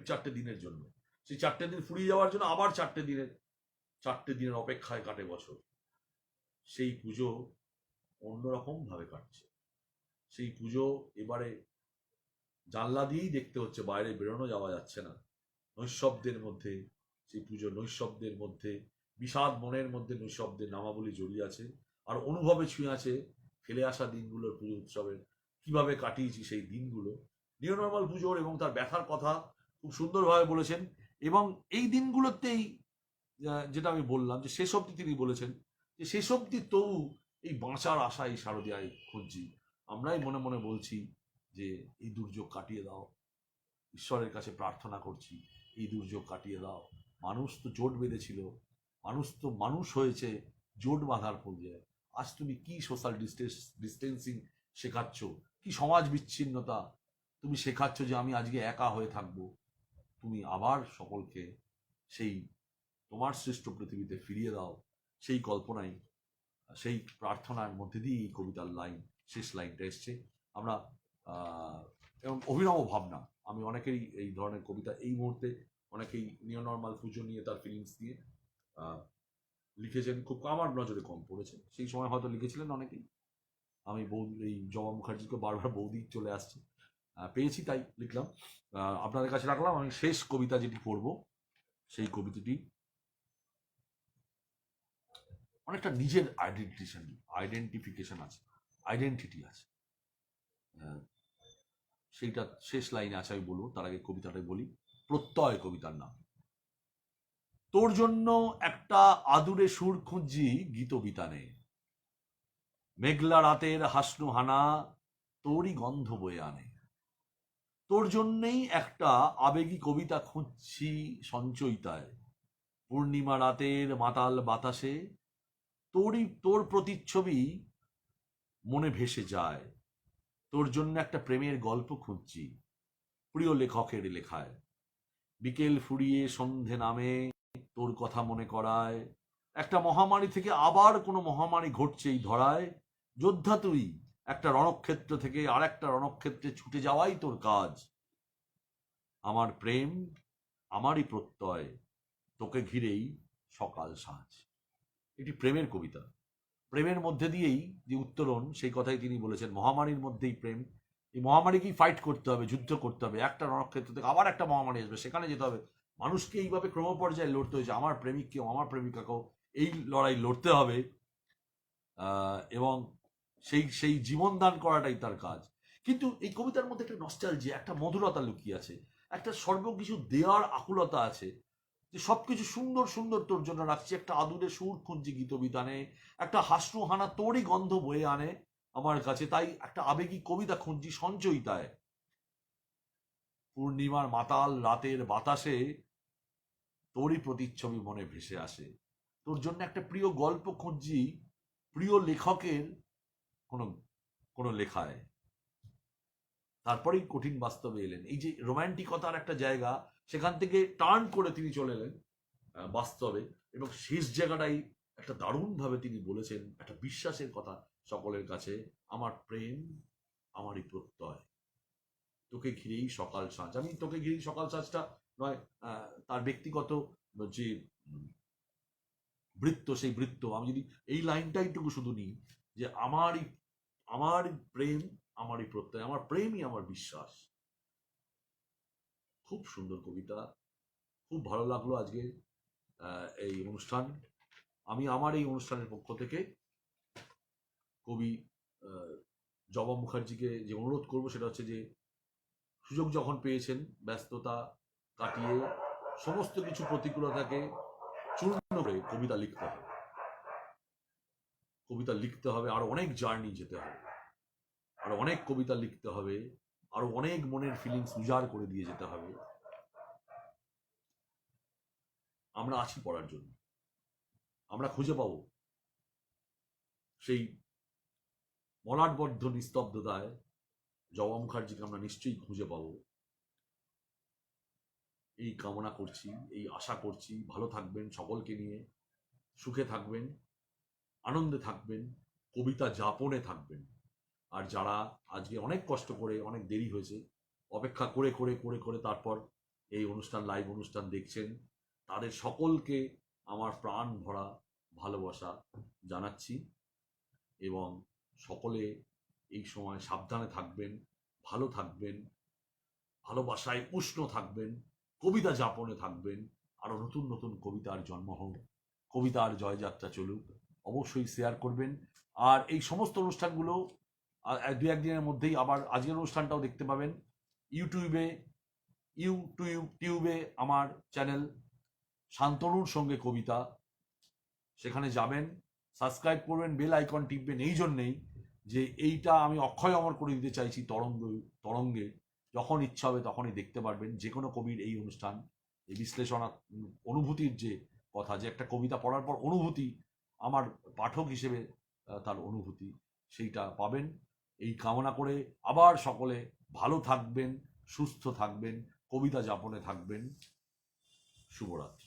চারটে দিনের জন্য। সেই 4টে দিন ফুরিয়ে যাওয়ার জন্য আবার 4টে দিনের অপেক্ষায় কাটে বছর। সেই পুজো অন্যরকম ভাবে কাটছে। সেই পুজো এবারে জানলা দিয়েই দেখতে হচ্ছে, বাইরে বেরোনো যাওয়া যাচ্ছে না। নৈশব্দের মধ্যে সেই পুজো, নৈশব্দের মধ্যে বিষাদ মনের মধ্যে নৈশব্দের নামাবলী জড়িয়ে আছে, আর অনুভবে ছুঁয়ে আছে ফেলে আসা দিনগুলোর, পুজো উৎসবের কিভাবে কাটিয়েছি সেই দিনগুলো। নিউ নর্মাল পুজোর এবং তার ব্যথার কথা খুব সুন্দরভাবে বলেছেন। এবং এই দিনগুলোতেই যেটা আমি বললাম যে শেষ অবধি তিনি বলেছেন যে শেষ অবধি তবু এই বাঁচার আশায় শারদিয়ায় খুঁজছি, আমরাই মনে মনে বলছি যে এই দুর্যোগ কাটিয়ে দাও, ঈশ্বরের কাছে প্রার্থনা করছি এই দুর্যোগ কাটিয়ে দাও। মানুষ তো জোট বেঁধেছিল, মানুষ হয়েছে জোট বাঁধার পর্যায়ে। আজ তুমি কি সোশ্যাল ডিস্টেন্সিং শেখাচ্ছ, কি সমাজ বিচ্ছিন্নতা তুমি শেখাচ্ছ যে আমি আজকে একা হয়ে থাকবো। তুমি আবার সকলকে সেই তোমার সৃষ্ট পৃথিবীতে ফিরিয়ে দাও, সেই কল্পনাই, সেই প্রার্থনার মধ্যে দিয়ে এই কবিতার শেষ লাইনটা এসছে। আমরা এবং অভিনব ভাবনা, আমি অনেকেরই এই ধরনের কবিতা এই মুহূর্তে অনেকেই নিও নর্মাল পুজো নিয়ে তার ফিলিংস দিয়ে লিখেছেন, খুব আমার নজরে কম পড়েছে, সেই সময় হয়তো লিখেছিলেন অনেকেই। আমি এই জবা মুখার্জিকে বারবার বৌদি চলে আসছে, পেয়েছি তাই লিখলাম, আপনাদের কাছে রাখলাম। আমি শেষ কবিতা যেটি পড়ব সেই কবিতাটি অনেকটা নিজের আইডেন্টিফিকেশন আছে, আইডেন্টিটি আছে, সেইটা শেষ লাইনে আছে, আমি বলবো তার আগে কবিতাটাই বলি। প্রত্যয় কবিতার নাম। তোর জন্য একটা আদুরে সুর খুঁজি গীত বিতানে, মেঘলা রাতের হাসনু হানা তোরই গন্ধ বয়ে আনে। তোর জন্যেই একটা আবেগী কবিতা খুঁজছি সঞ্চয়িতায়, পূর্ণিমা রাতের মাতাল বাতাসে তোর প্রতিচ্ছবি মনে ভেসে যায়। তোর জন্য একটা প্রেমের গল্প খুঁজছি প্রিয় লেখকের লেখায়, বিকেল ফুরিয়ে সন্ধে নামে তোর কথা মনে করায়। একটা মহামারী থেকে আবার কোনো মহামারী ঘটছে এই ধরায়, যোদ্ধা তুই একটা রণক্ষেত্র থেকে আর একটা রণক্ষেত্রে ছুটে যাওয়াই তোর কাজ। আমার প্রেম আমারই প্রত্যয়, তোকে ঘিরেই সকাল সাঁঝ। এটি প্রেমের কবিতা, প্রেমের মধ্যে দিয়েই যে উত্তরণ সেই কথাই তিনি বলেছেন। মহামারীর মধ্যেই প্রেম, এই মহামারীকেই ফাইট করতে হবে, যুদ্ধ করতে হবে। একটা রণক্ষেত্র থেকে আবার একটা মহামারী আসবে, সেখানে যেতে হবে। মানুষকে এইভাবে ক্রমপর্যায়ে লড়তে হয়েছে, আমার প্রেমিককেও আমার প্রেমিকাকেও এই লড়াই লড়তে হবে, এবং সেই জীবন দান করাটাই তার কাজ। কিন্তু এই কবিতার মধ্যে একটা নস্টালজিয়া, একটা মধুরতা লুকিয়ে আছে, একটা সর্বকিছু দেওয়ার আকুলতা আছে, যে সবকিছু সুন্দর সুন্দর তোর জন্য রাখছি, একটা আদুরে সুর খুঁজছি গীত বিতানে, একটা হাসরু হানা তোরই গন্ধ বয়ে আনে আমার কাছে, তাই একটা আবেগী কবিতা খুঁজছি সঞ্চয়িতায়। পূর্ণিমার মাতাল রাতের বাতাসে তোরই প্রতিচ্ছবি মনে ভেসে আসে। তোর জন্য একটা প্রিয় গল্প খুঁজছি প্রিয় লেখকের কোনো কোনো লেখায়। তারপরেই কঠিন বাস্তবে এলেন। এই যে রোম্যান্টিকতার একটা জায়গা, সেখান থেকে টার্ন করে তিনি চলে এলেন বাস্তবে, এবং শেষ জায়গাটাই একটা দারুণভাবে তিনি বলেছেন একটা বিশ্বাসের কথা সকলের কাছে। আমার প্রেম আমারই প্রত্যয়, তোকে ঘিরেই সকাল সাঁঝ। আমি তোকে ঘিরেই সকাল সাঁঝটা নয়, তার ব্যক্তিগত যে বৃত্ত, সেই বৃত্ত আমি যদি এই লাইনটাইটুকু শুধু নিই, যে আমার প্রেম আমারই প্রত্যয়, আমার প্রেমই আমার বিশ্বাস। খুব সুন্দর কবিতা, খুব ভালো লাগলো আজকে এই অনুষ্ঠান। আমি আমার এই অনুষ্ঠানের পক্ষ থেকে কবি জবা মুখার্জিকে যে অনুরোধ করব সেটা হচ্ছে যে সুযোগ যখন পেয়েছেন, ব্যস্ততা কাটিয়ে সমস্ত কিছু প্রতিকূলতাকে চূর্ণ করে কবিতা লিখতে হবে, কবিতা লিখতে হবে, আরো অনেক জার্নি যেতে হবে, আরো অনেক কবিতা লিখতে হবে, আরো অনেক মনের ফিলিংস উজাড় করে দিয়ে যেতে হবে। আমরা আছি পড়ার জন্য, আমরা খুঁজে পাবো সেই মলাটবদ্ধ নিস্তব্ধতায় জবা মুখার্জিকে, আমরা নিশ্চয়ই খুঁজে পাবো। এই কামনা করছি, এই আশা করছি। ভালো থাকবেন, সকলকে নিয়ে সুখে থাকবেন, আনন্দে থাকবেন, কবিতা যাপনে থাকবেন। আর যারা আজকে অনেক কষ্ট করে, অনেক দেরি হয়েছে, অপেক্ষা করে করে করে করে তারপর এই অনুষ্ঠান, লাইভ অনুষ্ঠান দেখছেন, তাদের সকলকে আমার প্রাণ ভরা ভালোবাসা জানাচ্ছি। এবং সকলে এই সময় সাবধানে থাকবেন, ভালো থাকবেন, ভালোবাসায় উষ্ণ থাকবেন, কবিতা যাপনে থাকবেন। আরো নতুন নতুন কবিতার জন্ম হোক, কবিতার জয়যাত্রা চলুক। অবশ্যই শেয়ার করবেন। আর এই সমস্ত অনুষ্ঠানগুলো দু একদিনের মধ্যেই আবার আজকের অনুষ্ঠানটাও দেখতে পাবেন ইউটিউবে আমার চ্যানেল শান্তনুর সঙ্গে কবিতা, সেখানে যাবেন, সাবস্ক্রাইব করবেন, বেল আইকন টিপবেন এই জন্যেই যে এইটা আমি অক্ষয় অমর করে দিতে চাইছি তরঙ্গে। যখন ইচ্ছা হবে তখনই দেখতে পারবেন যে কোনো কবির এই অনুষ্ঠান, এই বিশ্লেষণ অনুভূতির যে কথা, যে একটা কবিতা পড়ার পর অনুভূতি, আমার পাঠক হিসেবে তার অনুভূতি সেইটা পাবেন। এই কামনা করে আবার সকলে ভালো থাকবেন, সুস্থ থাকবেন, কবিতা যাপনে থাকবেন। শুভরাত্রি।